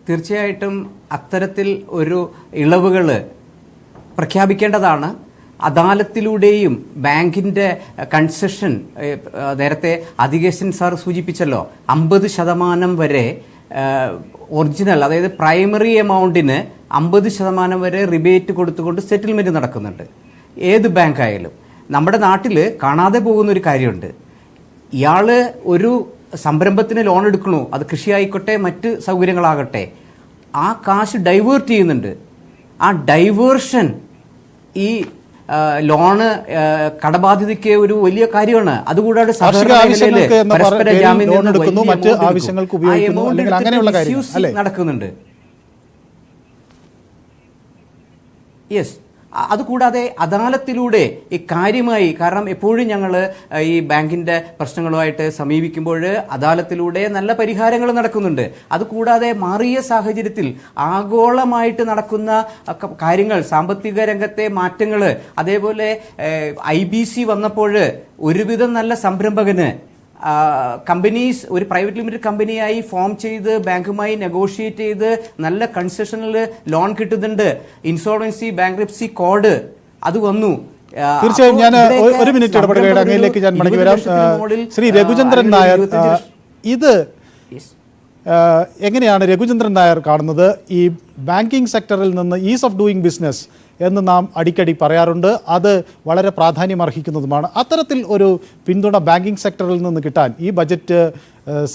തീർച്ചയായിട്ടും അത്തരത്തിൽ ഒരു ഇളവുകൾ പ്രഖ്യാപിക്കേണ്ടതാണ്. അദാലത്തിലൂടെയും ബാങ്കിൻ്റെ കൺസെഷൻ, നേരത്തെ അധികേശൻ സാർ സൂചിപ്പിച്ചല്ലോ, 50% വരെ ഒറിജിനൽ, അതായത് പ്രൈമറി എമൗണ്ടിന് 50% വരെ റിബേറ്റ് കൊടുത്തുകൊണ്ട് സെറ്റിൽമെൻറ്റ് നടക്കുന്നുണ്ട്. ഏത് ബാങ്ക് ആയാലും. നമ്മുടെ നാട്ടിൽ കാണാതെ പോകുന്ന ഒരു കാര്യമുണ്ട്. ഇയാൾ ഒരു സംരംഭത്തിന് ലോൺ എടുക്കണു, അത് കൃഷി ആയിക്കോട്ടെ മറ്റ് സൗകര്യങ്ങളാകട്ടെ, ആ കാശ് ഡൈവേർട്ട് ചെയ്യുന്നുണ്ട്. ആ ഡൈവേർഷൻ ഈ ലോണ് കടബാധ്യതയ്ക്ക് ഒരു വലിയ കാര്യമാണ്. അതുകൂടാതെ പരസ്പര ജാമ്യം നടക്കുന്നുണ്ട്. യെസ്, അതുകൂടാതെ അദാലത്തിലൂടെ ഈ കാര്യമായി, കാരണം എപ്പോഴും ഞങ്ങൾ ഈ ബാങ്കിൻ്റെ പ്രശ്നങ്ങളുമായിട്ട് സമീപിക്കുമ്പോൾ അദാലത്തിലൂടെ നല്ല പരിഹാരങ്ങൾ നടക്കുന്നുണ്ട്. അതുകൂടാതെ മാറിയ സാഹചര്യത്തിൽ ആഗോളമായിട്ട് നടക്കുന്ന കാര്യങ്ങൾ, സാമ്പത്തിക രംഗത്തെ മാറ്റങ്ങൾ, അതേപോലെ IBC വന്നപ്പോൾ ഒരുവിധം നല്ല സംരംഭകന് കമ്പനീസ് ഒരു പ്രൈവറ്റ് ലിമിറ്റഡ് കമ്പനിയായി ഫോം ചെയ്ത് ബാങ്കുമായി നെഗോഷിയേറ്റ് ചെയ്ത് നല്ല കൺസെഷനിൽ ലോൺ കിട്ടുന്നുണ്ട്. ഇൻസോൾവൻസി ബാങ്ക്രപ്സി കോഡ് അത് വന്നു. തീർച്ചയായും ഞാൻ ഒരു മിനിറ്റ് ഇടപെടുകയാണ്. അങ്ങയിലേക്ക് ഞാൻ മടങ്ങി വരാം. ശ്രീ രഘുചന്ദ്രൻ നായർ, ഇത് എങ്ങനെയാണ് രഘുചന്ദ്രൻ നായർ കാണുന്നത്? ഈ ബാങ്കിങ് സെക്ടറിൽ നിന്ന് ഈസ് ഓഫ് ഡൂയിങ് ബിസിനസ് എന്ന് നാം അടിക്കടി പറയാറുണ്ട്. അത് വളരെ പ്രാധാന്യം അർഹിക്കുന്നതുമാണ്. അത്തരത്തിൽ ഒരു പിന്തുണ ബാങ്കിങ് സെക്ടറിൽ നിന്ന് കിട്ടാൻ ഈ ബജറ്റ്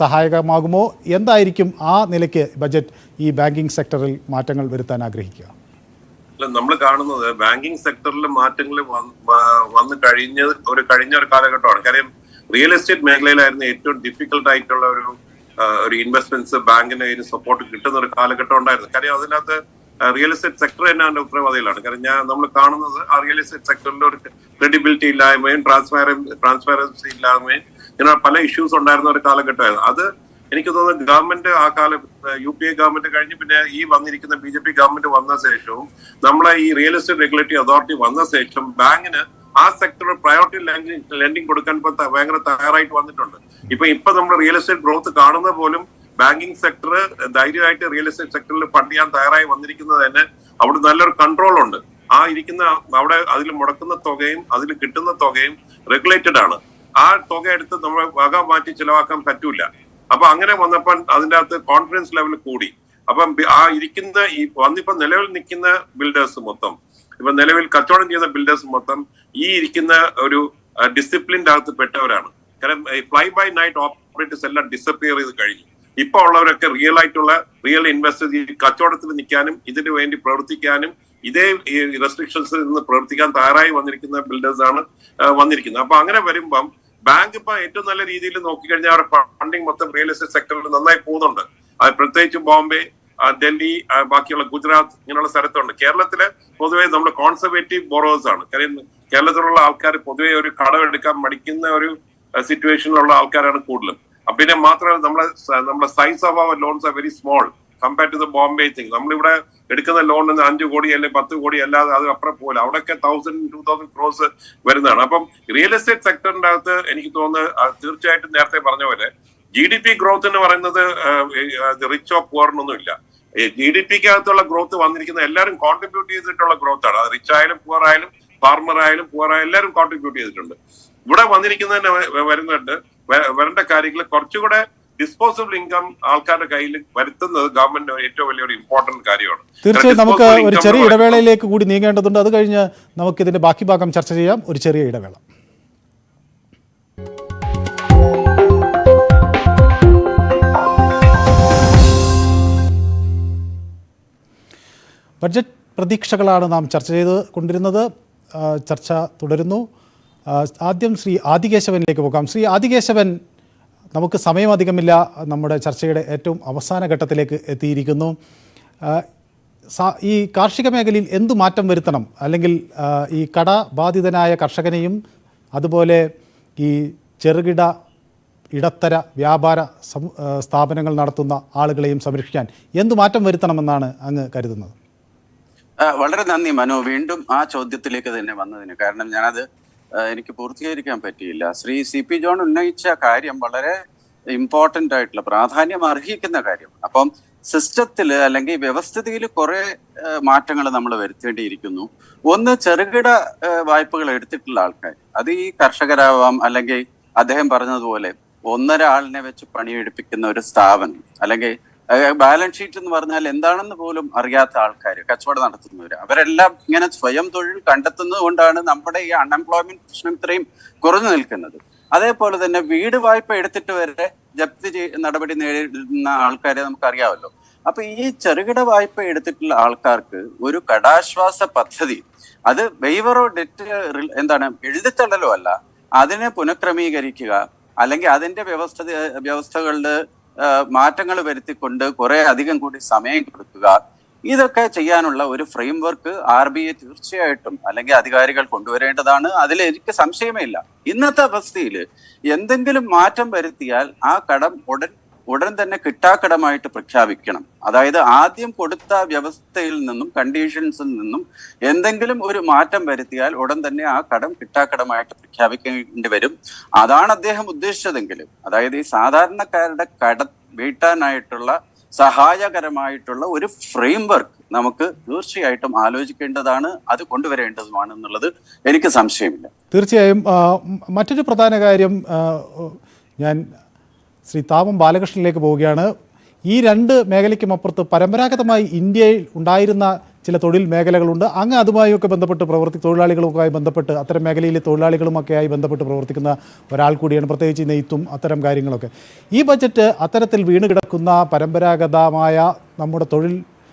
സഹായകമാകുമോ? എന്തായിരിക്കും ആ നിലയ്ക്ക് ബജറ്റ് ഈ ബാങ്കിങ് സെക്ടറിൽ മാറ്റങ്ങൾ വരുത്താൻ ആഗ്രഹിക്കുക? നമ്മൾ കാണുന്നത് ബാങ്കിങ് സെക്ടറിൽ മാറ്റങ്ങൾ വന്നു കഴിഞ്ഞ ഒരു കാലഘട്ടമാണ്. കാര്യം റിയൽ എസ്റ്റേറ്റ് മേഖലയിലായിരുന്നു ഏറ്റവും ഡിഫിക്കൽട്ട് ആയിട്ടുള്ള ഒരു ഇൻവെസ്റ്റ്മെന്റ്സ് ബാങ്കിന് അതിന് സപ്പോർട്ട് കിട്ടുന്ന ഒരു കാലഘട്ടം ഉണ്ടായിരുന്നു. കാര്യം അതിനകത്ത് റിയൽ എസ്റ്റേറ്റ് സെക്ടർ തന്നെ അതിന്റെ ഉത്തരവാദികളാണ്. കാരണം നമ്മൾ കാണുന്നത് ആ റിയൽ എസ്റ്റേറ്റ് സെക്ടറിന്റെ ഒരു ക്രെഡിബിലിറ്റി ഇല്ലായ്മയും ട്രാൻസ്പാരൻസി ഇല്ലായ്മയും ഇങ്ങനെ പല ഇഷ്യൂസ് ഉണ്ടായിരുന്ന ഒരു കാലഘട്ടമായിരുന്നു. അത് എനിക്ക് തോന്നുന്നു ഗവൺമെന്റ് ആ കാലം UPA ഗവൺമെന്റ് കഴിഞ്ഞ് പിന്നെ ഈ വന്നിരിക്കുന്ന BJP ഗവൺമെന്റ് വന്ന ശേഷവും നമ്മളെ ഈ റിയൽ എസ്റ്റേറ്റ് റെഗുലേറ്ററി അതോറിറ്റി വന്ന ശേഷം ബാങ്കിന് ആ സെക്ടറിൽ പ്രയോറിറ്റി ലെൻഡിങ് കൊടുക്കാൻ ഇപ്പൊ ഭയങ്കര തയ്യാറായിട്ട് വന്നിട്ടുണ്ട്. ഇപ്പൊ നമ്മൾ റിയൽ എസ്റ്റേറ്റ് ഗ്രോത്ത് കാണുന്ന പോലും ബാങ്കിങ് സെക്ടർ ധൈര്യമായിട്ട് റിയൽ എസ്റ്റേറ്റ് സെക്ടറിൽ ഫണ്ട് ചെയ്യാൻ തയ്യാറായി വന്നിരിക്കുന്നത് തന്നെ അവിടെ നല്ലൊരു കൺട്രോൾ ഉണ്ട്. ആ ഇരിക്കുന്ന അവിടെ അതിൽ മുടക്കുന്ന തുകയും അതിൽ കിട്ടുന്ന തുകയും റെഗുലേറ്റഡ് ആണ്. ആ തുക എടുത്ത് നമ്മൾ വക മാറ്റി ചിലവാക്കാൻ പറ്റൂല. അപ്പൊ അങ്ങനെ വന്നപ്പോൾ അതിന്റെ അകത്ത് കോൺഫിഡൻസ് ലെവൽ കൂടി. അപ്പം ആ ഇരിക്കുന്ന വന്നിപ്പോ നിലവിൽ നിൽക്കുന്ന ബിൽഡേഴ്സ് മൊത്തം, ഇപ്പൊ നിലവിൽ കച്ചവടം ചെയ്യുന്ന ബിൽഡേഴ്സ് മൊത്തം ഈ ഇരിക്കുന്ന ഒരു ഡിസിപ്ലിൻ്റെ അകത്ത് പെട്ടവരാണ്. കാരണം ഫ്ലൈ ബൈ നൈറ്റ് ഓപ്പറേറ്റേഴ്സ് എല്ലാം ഡിസപ്പിയർ ചെയ്ത് കഴിഞ്ഞു. ഇപ്പൊ ഉള്ളവരൊക്കെ റിയൽ ഇൻവെസ്റ്റേഴ്സ് ഈ കച്ചവടത്തിൽ നിൽക്കാനും ഇതിനു വേണ്ടി പ്രവർത്തിക്കാനും ഇതേ റെസ്ട്രിക്ഷൻസിൽ നിന്ന് പ്രവർത്തിക്കാൻ തയ്യാറായി വന്നിരിക്കുന്ന ബിൽഡേഴ്സ് ആണ് വന്നിരിക്കുന്നത്. അപ്പൊ അങ്ങനെ വരുമ്പം ബാങ്ക് ഇപ്പൊ ഏറ്റവും നല്ല രീതിയിൽ നോക്കിക്കഴിഞ്ഞാൽ അവരുടെ ഫണ്ടിങ് മൊത്തം റിയൽ എസ്റ്റേറ്റ് സെക്ടറിൽ നന്നായി പോകുന്നുണ്ട്. അത് പ്രത്യേകിച്ച് ബോംബെ, ഡൽഹി, ബാക്കിയുള്ള ഗുജറാത്ത് ഇങ്ങനെയുള്ള സ്ഥലത്തുണ്ട്. കേരളത്തിലെ പൊതുവെ നമ്മൾ കോൺസർവേറ്റീവ് ബോറോവേഴ്സ് ആണ്. കാര്യം കേരളത്തിലുള്ള ആൾക്കാർ പൊതുവെ ഒരു കടമെടുക്കാൻ മടിക്കുന്ന ഒരു സിറ്റുവേഷനിലുള്ള ആൾക്കാരാണ് കൂടുതലും. പിന്നെ മാത്രമല്ല നമ്മളെ size of our loans are very small compare to the Bombay thing. നമ്മളിവിടെ എടുക്കുന്ന ലോൺ 5 കോടി അല്ലെങ്കിൽ 10 കോടി അല്ലാതെ അത് അപ്പുറം പോലെ അവിടെയൊക്കെ 1000-2000 ക്രോസ് വരുന്നതാണ്. അപ്പം റിയൽ എസ്റ്റേറ്റ് സെക്ടറിന്റെ അകത്ത് എനിക്ക് തോന്നുന്നത് തീർച്ചയായിട്ടും നേരത്തെ പറഞ്ഞ പോലെ GDP ഗ്രോത്ത് എന്ന് പറയുന്നത് റിച്ച് ഓഫ് പുവറിനൊന്നും ഇല്ല. GDPക്ക് അകത്തുള്ള ഗ്രോത്ത് വന്നിരിക്കുന്ന എല്ലാവരും കോൺട്രിബ്യൂട്ട് ചെയ്തിട്ടുള്ള ഗ്രോത്ത് ആണ്. അത് റിച്ച് ആയാലും പുവർ ആയാലും ഫാർമർ ആയാലും പുവർ ആയാലും എല്ലാവരും കോൺട്രിബ്യൂട്ട് ചെയ്തിട്ടുണ്ട്. ഇവിടെ വന്നിരിക്കുന്നതിന് വരേണ്ട കാര്യങ്ങൾ കുറച്ചുകൂടെ ഡിസ്പോസിബിൾ ഇൻകം ആൾക്കാരുടെ കയ്യിൽ വരുത്തുന്നത് ഗവൺമെന്റ് ഏറ്റവും വലിയൊരു ഇമ്പോർട്ടന്റ് കാര്യമാണ്. തീർച്ചയായും നമുക്ക് ഒരു ചെറിയ ഇടവേളയിലേക്ക് കൂടി നീങ്ങേണ്ടതുണ്ട്. അത് കഴിഞ്ഞ് നമുക്ക് ഇതിന്റെ ബാക്കി ഭാഗം ചർച്ച ചെയ്യാം. ഒരു ചെറിയ ഇടവേള. ബഡ്ജറ്റ് പ്രതീക്ഷകളാണ് നാം ചർച്ച ചെയ്ത് കൊണ്ടിരുന്നത്. ചർച്ച തുടരുന്നു. ആദ്യം ശ്രീ ആദികേശവനിലേക്ക് പോകാം. ശ്രീ ആദികേശവൻ, നമുക്ക് സമയമധികമില്ല. നമ്മുടെ ചർച്ചയുടെ ഏറ്റവും അവസാന ഘട്ടത്തിലേക്ക് എത്തിയിരിക്കുന്നു. ഈ കാർഷിക മേഖലയിൽ എന്തു മാറ്റം വരുത്തണം, അല്ലെങ്കിൽ ഈ കടബാധിതനായ കർഷകനെയും അതുപോലെ ഈ ചെറുകിട ഇടത്തര വ്യാപാര സ്ഥാപനങ്ങൾ നടത്തുന്ന ആളുകളെയും സംരക്ഷിക്കാൻ എന്തു മാറ്റം വരുത്തണമെന്നാണ് അങ്ങ് കരുതുന്നത്? വളരെ നന്ദി മനു, വീണ്ടും ആ ചോദ്യത്തിലേക്ക് തന്നെ വന്നതിന്. കാരണം ഞാനത് എനിക്ക് പൂർത്തീകരിക്കാൻ പറ്റിയില്ല. ശ്രീ CP ജോൺ ഉന്നയിച്ച കാര്യം വളരെ ഇമ്പോർട്ടൻ്റ് ആയിട്ടുള്ള പ്രാധാന്യം അർഹിക്കുന്ന കാര്യം. അപ്പം സിസ്റ്റത്തിൽ അല്ലെങ്കിൽ വ്യവസ്ഥിതിയിൽ കുറെ മാറ്റങ്ങൾ നമ്മൾ വരുത്തേണ്ടിയിരിക്കുന്നു. ഒന്ന്, ചെറുകിട വായ്പകൾ എടുത്തിട്ടുള്ള ആൾക്കാർ, അത് ഈ കർഷകരാവാം, അല്ലെങ്കിൽ അദ്ദേഹം പറഞ്ഞതുപോലെ 1.5 ആളിനെ വെച്ച് പണിയെടുപ്പിക്കുന്ന ഒരു സ്ഥാപനം, അല്ലെങ്കിൽ ബാലൻസ് ഷീറ്റ് എന്ന് പറഞ്ഞാൽ എന്താണെന്ന് പോലും അറിയാത്ത ആൾക്കാർ, കച്ചവടം നടത്തുന്നവർ, അവരെല്ലാം ഇങ്ങനെ സ്വയം തൊഴിൽ കണ്ടെത്തുന്നത് കൊണ്ടാണ് നമ്മുടെ ഈ അൺഎംപ്ലോയ്മെന്റ് പ്രശ്നം ഇത്രയും കുറഞ്ഞു നിൽക്കുന്നത്. അതേപോലെ തന്നെ വീട് വായ്പ എടുത്തിട്ട് വരെ ജപ്തി നടപടി നേരിടുന്ന ആൾക്കാരെ നമുക്കറിയാമല്ലോ. അപ്പൊ ഈ ചെറുകിട വായ്പ എടുത്തിട്ടുള്ള ആൾക്കാർക്ക് ഒരു കടാശ്വാസ പദ്ധതി, അത് വെയ്വറോ ഡെറ്റ് എഴുതിത്തള്ളലോ അല്ല, അതിനെ പുനഃക്രമീകരിക്കുക, അല്ലെങ്കിൽ അതിന്റെ വ്യവസ്ഥകളുടെ മാറ്റങ്ങൾ വരുത്തിക്കൊണ്ട് കുറെ അധികം കൂടി സമയം കൊടുക്കുക, ഇതൊക്കെ ചെയ്യാനുള്ള ഒരു ഫ്രെയിംവർക്ക് RBI തീർച്ചയായിട്ടും അല്ലെങ്കിൽ അധികാരികൾ കൊണ്ടുവരേണ്ടതാണ്. അതിൽ എനിക്ക് സംശയമേ ഇല്ല. ഇന്നത്തെ അവസ്ഥയിൽ എന്തെങ്കിലും മാറ്റം വരുത്തിയാൽ ആ കടം ഉടൻ തന്നെ കിട്ടാക്കടമായിട്ട് പ്രഖ്യാപിക്കണം. അതായത് ആദ്യം കൊടുത്ത വ്യവസ്ഥയിൽ നിന്നും കണ്ടീഷൻസിൽ നിന്നും എന്തെങ്കിലും ഒരു മാറ്റം വരുത്തിയാൽ ഉടൻ തന്നെ ആ കടം കിട്ടാക്കടമായിട്ട് പ്രഖ്യാപിക്കേണ്ടി വരും. അതാണ് അദ്ദേഹം ഉദ്ദേശിച്ചതെങ്കിലും, അതായത് ഈ സാധാരണക്കാരുടെ കടം വീട്ടാനായിട്ടുള്ള സഹായകരമായിട്ടുള്ള ഒരു ഫ്രെയിംവർക്ക് നമുക്ക് തീർച്ചയായിട്ടും ആലോചിക്കേണ്ടതാണ്, അത് കൊണ്ടുവരേണ്ടതുമാണ് എന്നുള്ളത് എനിക്ക് സംശയമില്ല. തീർച്ചയായും. മറ്റൊരു പ്രധാന കാര്യം, ഞാൻ ശ്രീ താപം ബാലകൃഷ്ണനിലേക്ക് പോവുകയാണ്. ഈ രണ്ട് മേഖലയ്ക്കും അപ്പുറത്ത് പരമ്പരാഗതമായി ഇന്ത്യയിൽ ഉണ്ടായിരുന്ന ചില തൊഴിൽ മേഖലകളുണ്ട്. അങ്ങ് അതുമായൊക്കെ ബന്ധപ്പെട്ട് തൊഴിലാളികളുമായി ബന്ധപ്പെട്ട് അത്തരം മേഖലയിലെ തൊഴിലാളികളുമൊക്കെയായി ബന്ധപ്പെട്ട് പ്രവർത്തിക്കുന്ന ഒരാൾ കൂടിയാണ്, പ്രത്യേകിച്ച് നെയ്ത്തും അത്തരം കാര്യങ്ങളൊക്കെ. ഈ ബജറ്റ് അത്തരത്തിൽ വീണ് കിടക്കുന്ന പരമ്പരാഗതമായ നമ്മുടെ തൊഴിൽ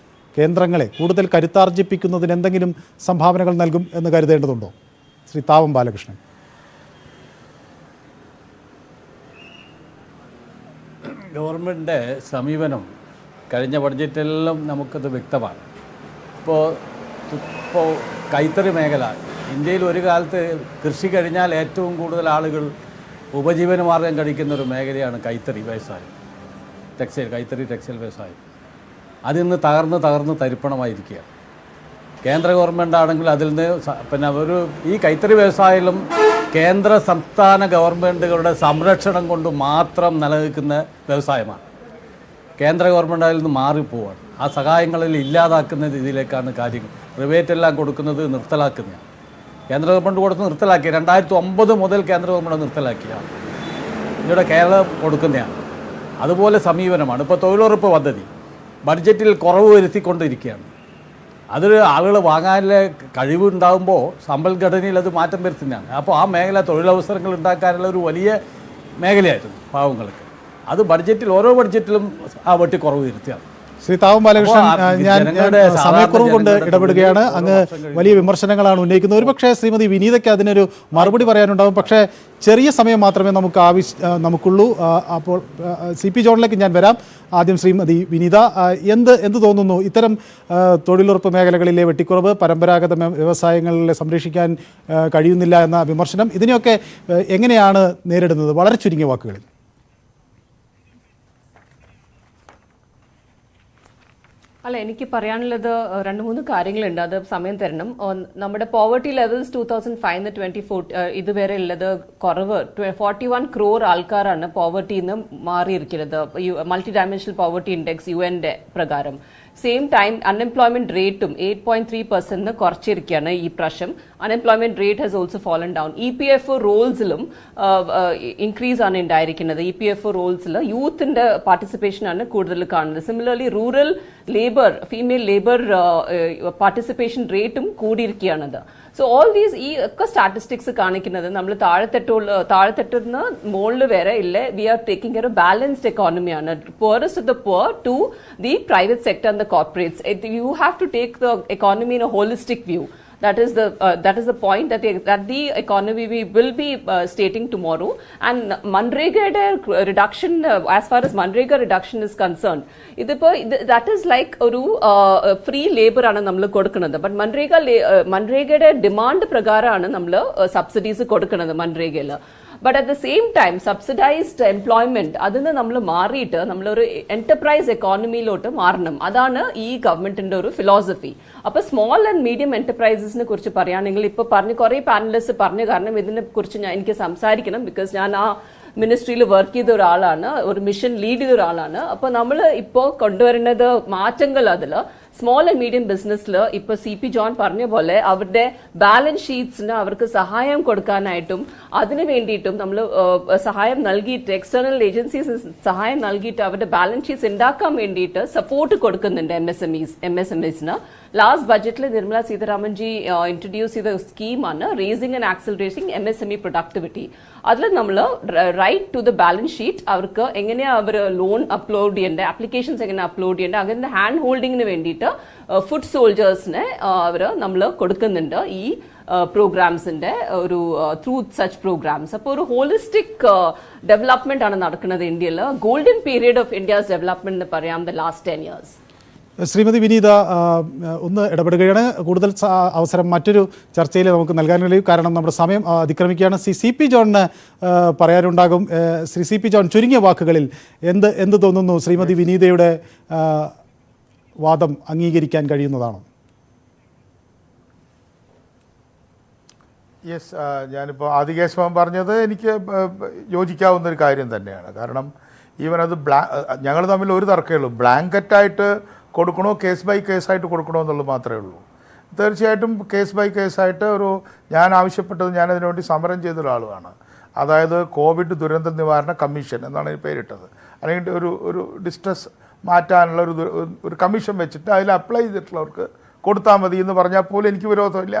കേന്ദ്രങ്ങളെ കൂടുതൽ കരുത്താർജിപ്പിക്കുന്നതിന് എന്തെങ്കിലും സംഭാവനകൾ നൽകും എന്ന് കരുതേണ്ടതുണ്ടോ ശ്രീ താപം ബാലകൃഷ്ണൻ? ഗവൺമെൻറ്റിൻ്റെ സമീപനം കഴിഞ്ഞ ബഡ്ജറ്റിലെല്ലാം നമുക്കത് വ്യക്തമാണ്. ഇപ്പോൾ കൈത്തറി മേഖല ഇന്ത്യയിൽ ഒരു കാലത്ത് കൃഷി കഴിഞ്ഞാൽ ഏറ്റവും കൂടുതൽ ആളുകൾ ഉപജീവനമാർഗം കഴിക്കുന്ന ഒരു മേഖലയാണ് കൈത്തറി വ്യവസായം, കൈത്തറി ടെക്സ്റ്റൈൽ വ്യവസായം. അതിന്ന് തകർന്ന് തരിപ്പണമായിരിക്കുകയാണ്. കേന്ദ്ര ഗവൺമെൻറ് ആണെങ്കിൽ അതിൽ നിന്ന് ഈ കൈത്തറി വ്യവസായം കേന്ദ്ര സംസ്ഥാന ഗവൺമെൻറ്റുകളുടെ സംരക്ഷണം കൊണ്ട് മാത്രം നിലനിൽക്കുന്ന വ്യവസായമാണ്. കേന്ദ്ര ഗവൺമെൻറ് അതിൽ നിന്ന് മാറിപ്പോവാണ്. ആ സഹായങ്ങളിൽ ഇല്ലാതാക്കുന്ന രീതിയിലേക്കാണ് കാര്യങ്ങൾ. റിബേറ്റ് എല്ലാം കൊടുക്കുന്നത് നിർത്തലാക്കുന്നതാണ്. കേന്ദ്ര ഗവൺമെൻറ് കൊടുത്ത് നിർത്തലാക്കി 2009 മുതൽ കേന്ദ്ര ഗവൺമെൻറ് നിർത്തലാക്കിയാണ്. ഇവിടെ കേരളം കൊടുക്കുന്നതാണ്. അതുപോലെ സമീപനമാണ്. ഇപ്പോൾ തൊഴിലുറപ്പ് പദ്ധതി ബഡ്ജറ്റിൽ കുറവ് വരുത്തിക്കൊണ്ടിരിക്കുകയാണ്. അതിൽ ആളുകൾ വാങ്ങാനുള്ള കഴിവുണ്ടാകുമ്പോൾ സമ്പദ്ഘടനയിൽ അത് മാറ്റം വരുത്തുന്നതാണ്. അപ്പോൾ ആ മേഖല തൊഴിലവസരങ്ങൾ ഉണ്ടാക്കാനുള്ള ഒരു വലിയ മേഖലയായിരുന്നു പാവങ്ങൾക്ക്. അത് ബഡ്ജറ്റിൽ ഓരോ ബഡ്ജറ്റിലും ആ വെട്ടി കുറവ് വരുത്തിയാണ്. ശ്രീ താവം ബാലകൃഷ്ണൻ, ഞാൻ സമയക്കുറവ് കൊണ്ട് ഇടപെടുകയാണ്. അങ്ങ് വലിയ വിമർശനങ്ങളാണ് ഉന്നയിക്കുന്നത്. ഒരുപക്ഷെ ശ്രീമതി വിനീതയ്ക്ക് അതിനൊരു മറുപടി പറയാനുണ്ടാകും. പക്ഷേ ചെറിയ സമയം മാത്രമേ നമുക്കുള്ളൂ. അപ്പോൾ CP ജോണിലേക്ക് ഞാൻ വരാം. ആദ്യം ശ്രീമതി വിനീത, എന്ത് തോന്നുന്നു? ഇത്തരം തൊഴിലുറപ്പ് മേഖലകളിലെ വെട്ടിക്കുറവ്, പരമ്പരാഗത വ്യവസായങ്ങളെ സംരക്ഷിക്കാൻ കഴിയുന്നില്ല എന്ന വിമർശനം, ഇതിനെയൊക്കെ എങ്ങനെയാണ് നേരിടുന്നത്? വളരെ ചുരുങ്ങിയ വാക്കുകളിൽ. അല്ല, എനിക്ക് പറയാനുള്ളത് 2-3 കാര്യങ്ങളുണ്ട്. അത് സമയം തരണം. നമ്മുടെ പോവർട്ടി ലെവൽസ് 2005-24 ഇതുവരെ ഉള്ളത് കുറവ് 41 crore ആൾക്കാരാണ് പോവർട്ടിന്ന് മാറിയിരിക്കുന്നത്. Multi dimensional poverty index UN പ്രകാരം. സെയിം ടൈം അൺഎംപ്ലോയ്മെന്റ് റേറ്റും 8.3% കുറച്ചിരിക്കുകയാണ് ഈ പ്രാവശ്യം. Unemployment rate has also fallen down. EPFO റോൾസിലും ഇൻക്രീസ് ആണ് ഉണ്ടായിരിക്കുന്നത്. EPFO റോൾസിൽ യൂത്തിന്റെ പാർട്ടിസിപ്പേഷൻ ആണ് കൂടുതൽ കാണുന്നത്. Similarly rural labour, female labour participation റേറ്റും കൂടിയിരിക്കുകയാണത്. സോ ഓൾ ദീസ് ഈ ഒക്കെ സ്റ്റാറ്റിസ്റ്റിക്സ് കാണിക്കുന്നത് നമ്മൾ താഴെത്തട്ടുന്ന മുകളിൽ വരെ ഇല്ലേ, we are taking care of balanced എക്കോണമിയാണ്. Poorest of the poor to the private sector and the corporates. You have to take the economy in a holistic view. That is the point that the economy we will be stating tomorrow. And Manrega reduction, as far as Manrega reduction is concerned, that is like oru free labor aanu nammal kodukkunathu. But Manrega demand pragaraanu nammal subsidies kodukkunathu Manrega la. But at the same time, subsidized employment, adinu nammal maariittu nammal oru enterprise economy lotte maaranam. Adana ee government inde oru philosophy. Appo small and medium enterprises ne kurichu parayanengil ipo parnu kore panelists parnu karanam idine kurichu enike samsarikkanam, because njan aa മിനിസ്ട്രിയിൽ work ചെയ്ത ഒരാളാണ്, ഒരു mission lead ചെയ്ത ഒരാളാണ്. അപ്പോൾ നമ്മൾ ഇപ്പോൾ കൊണ്ടുവരുന്നത് മാറ്റങ്ങൾ അതിൽ സ്മോൾ ആൻഡ് മീഡിയം ബിസിനസ്സിൽ ഇപ്പോൾ CP ജോൺ പറഞ്ഞ പോലെ അവരുടെ ബാലൻസ് ഷീറ്റ്സിന് അവർക്ക് സഹായം കൊടുക്കാനായിട്ടും അതിനു വേണ്ടിയിട്ടും നമ്മൾ സഹായം നൽകിയിട്ട്, എക്സ്റ്റേണൽ ഏജൻസീസ് സഹായം നൽകിയിട്ട് അവരുടെ ബാലൻസ് ഷീറ്റ്സ് ഉണ്ടാക്കാൻ വേണ്ടിയിട്ട് സപ്പോർട്ട് കൊടുക്കുന്നുണ്ട് MSMEസിന്. ലാസ്റ്റ് ബഡ്ജറ്റിൽ നിർമ്മല സീതാരാമൻ ജി ഇൻട്രൊഡ്യൂസ് ചെയ്ത സ്കീമാണ് raising and accelerating MSME productivity. അതിൽ നമ്മൾ right to the balance sheet അവർക്ക് എങ്ങനെയാ അവർ ലോൺ അപ്ലോഡ് ചെയ്യേണ്ടത്, ആപ്ലിക്കേഷൻസ് എങ്ങനെ അപ്ലോഡ് ചെയ്യേണ്ടത്, അങ്ങനെ ഹാൻഡ് ഹോൾഡിങ്ങിന് വേണ്ടിയിട്ട് ഫുഡ് സോൾജേഴ്സിനെ നമ്മൾ കൊടുക്കുന്നുണ്ട് ഈ പ്രോഗ്രാംസിന്റെ ഒരു ത്രൂ സച്ച് പ്രോഗ്രാംസ്. അപ്പോൾ ഒരു ഹോളിസ്റ്റിക് ഡെവലപ്മെന്റ് ആണ് നടക്കുന്നത് ഇന്ത്യയിൽ. Golden period of India's development എന്ന് പറയാം, ദ ലാസ്റ്റ് 10 years. ശ്രീമതി വിനീത ഒന്ന് ഇടപെടുകയാണ്. കൂടുതൽ അവസരം മറ്റൊരു ചർച്ചയിൽ നമുക്ക് നൽകാൻ കഴിയും, കാരണം നമ്മുടെ സമയം അതിക്രമിക്കുകയാണ്. CP ജോണിന് പറയാനുണ്ടാകും. ശ്രീ CP ജോൺ, ചുരുങ്ങിയ വാക്കുകളിൽ എന്ത് തോന്നുന്നു? ശ്രീമതി വിനീതയുടെ വാദം അംഗീകരിക്കാൻ കഴിയുന്നതാണോ? യെസ്, ഞാനിപ്പോൾ ആദികേശവൻ പറഞ്ഞത് എനിക്ക് യോജിക്കാവുന്നൊരു കാര്യം തന്നെയാണ്. കാരണം ഈവൻ അത് ഞങ്ങൾ തമ്മിൽ ഒരു തർക്കമേ ഉള്ളൂ. ബ്ലാങ്കറ്റായിട്ട് കൊടുക്കണോ കേസ് ബൈ കേസായിട്ട് കൊടുക്കണോ എന്നുള്ളത് മാത്രമേ ഉള്ളൂ. തീർച്ചയായിട്ടും കേസ് ബൈ കേസായിട്ട് ഞാൻ ആവശ്യപ്പെട്ടത്, ഞാനതിനു വേണ്ടി സമരം ചെയ്ത ഒരാളുമാണ്. അതായത് കോവിഡ് ദുരന്ത നിവാരണ കമ്മീഷൻ എന്നാണ് ഇതിന് പേരിട്ടത്. അല്ലെങ്കിൽ ഒരു ഡിസ്ട്രസ് മാറ്റാനുള്ള ഒരു കമ്മീഷൻ വെച്ചിട്ട് അതിൽ അപ്ലൈ ചെയ്തിട്ടുള്ളവർക്ക് കൊടുത്താൽ മതി എന്ന് പറഞ്ഞാൽ പോലും എനിക്ക് വിരോധമില്ല.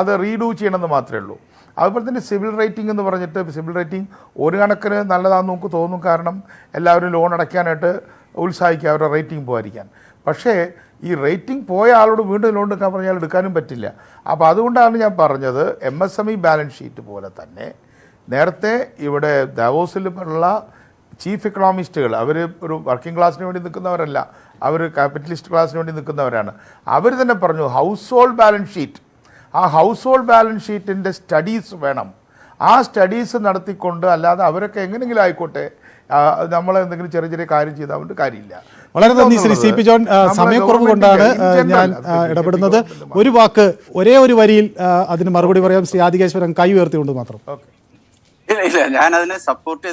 അത് റീഡൂ ചെയ്യണമെന്ന് മാത്രമേ ഉള്ളൂ. അതുപോലെ തന്നെ സിവിൽ റേറ്റിംഗ് എന്ന് പറഞ്ഞിട്ട്, സിവിൽ റേറ്റിംഗ് ഒരു കണക്കിന് നല്ലതാണെന്ന് നമുക്ക് തോന്നും. കാരണം എല്ലാവരും ലോൺ അടയ്ക്കാനായിട്ട് ഉത്സാഹിക്കുക, അവരുടെ റേറ്റിംഗ് പോകാതിരിക്കാൻ. പക്ഷേ ഈ റേറ്റിംഗ് പോയ ആളോട് വീണ്ടും ലോൺ എടുക്കാൻ പറഞ്ഞാൽ എടുക്കാനും പറ്റില്ല. അപ്പോൾ അതുകൊണ്ടാണ് ഞാൻ പറഞ്ഞത്, MSME ബാലൻസ് ഷീറ്റ് പോലെ തന്നെ നേരത്തെ ഇവിടെ ദാവോസിൽ ഉള്ള ചീഫ് എക്കണോമിസ്റ്റുകൾ അവർ ഒരു വർക്കിംഗ് ക്ലാസ്സിന് വേണ്ടി നിൽക്കുന്നവരല്ല, അവർ ക്യാപിറ്റലിസ്റ്റ് ക്ലാസ്സിന് വേണ്ടി നിൽക്കുന്നവരാണ്. അവർ തന്നെ പറഞ്ഞു ഹൗസ് ഹോൾഡ് ബാലൻസ് ഷീറ്റ്, ആ ഹൗസ് ഹോൾഡ് ബാലൻസ് ഷീറ്റിൻ്റെ സ്റ്റഡീസ് വേണം. ആ സ്റ്റഡീസ് നടത്തിക്കൊണ്ട്, അല്ലാതെ അവരൊക്കെ എങ്ങനെയെങ്കിലും ആയിക്കോട്ടെ, നമ്മൾ എന്തെങ്കിലും ചെറിയ ചെറിയ കാര്യം ചെയ്താൽ കൊണ്ട് കാര്യമില്ല. വളരെ നന്ദി ശ്രീ CP ജോൺ. സമയക്കുറവ് കൊണ്ടാണ് ഞാൻ ഇടപെടുന്നത്. ഒരു വാക്ക്, ഒരേ ഒരു വരിയിൽ അതിന് മറുപടി പറയാം. ശ്രീ ആദികേശ്വരൻ കൈ ഉയർത്തിക്കൊണ്ട് മാത്രം. ഇല്ല, ഞാൻ അതിനെ സപ്പോർട്ട്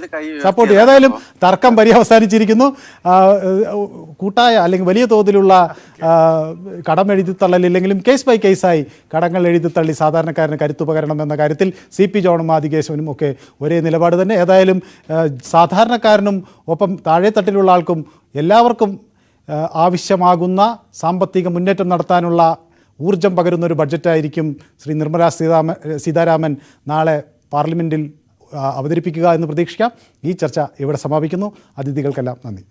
സപ്പോർട്ട് ഏതായാലും തർക്കം പര്യവസാനിച്ചിരിക്കുന്നു. കൂട്ടായ അല്ലെങ്കിൽ വലിയ തോതിലുള്ള കടം എഴുതിത്തള്ളലില്ലെങ്കിലും കേസ് ബൈ കേസായി കടങ്ങൾ എഴുതിത്തള്ളി സാധാരണക്കാരന് കരുത്തുപകരണം എന്ന കാര്യത്തിൽ CP ജോണും ആദികേശവനും ഒക്കെ ഒരേ നിലപാട് തന്നെ. ഏതായാലും സാധാരണക്കാരനും ഒപ്പം താഴെത്തട്ടിലുള്ള ആൾക്കും എല്ലാവർക്കും ആവശ്യമാകുന്ന സാമ്പത്തിക മുന്നേറ്റം നടത്താനുള്ള ഊർജം പകരുന്ന ഒരു ബഡ്ജറ്റായിരിക്കും ശ്രീ നിർമ്മലാ സീതാരാമൻ നാളെ പാർലമെൻറ്റിൽ അവതരിപ്പിക്കുക എന്ന് പ്രതീക്ഷിക്കാം. ഈ ചർച്ച ഇവിടെ സമാപിക്കുന്നു. അതിഥികൾക്കെല്ലാം നന്ദി.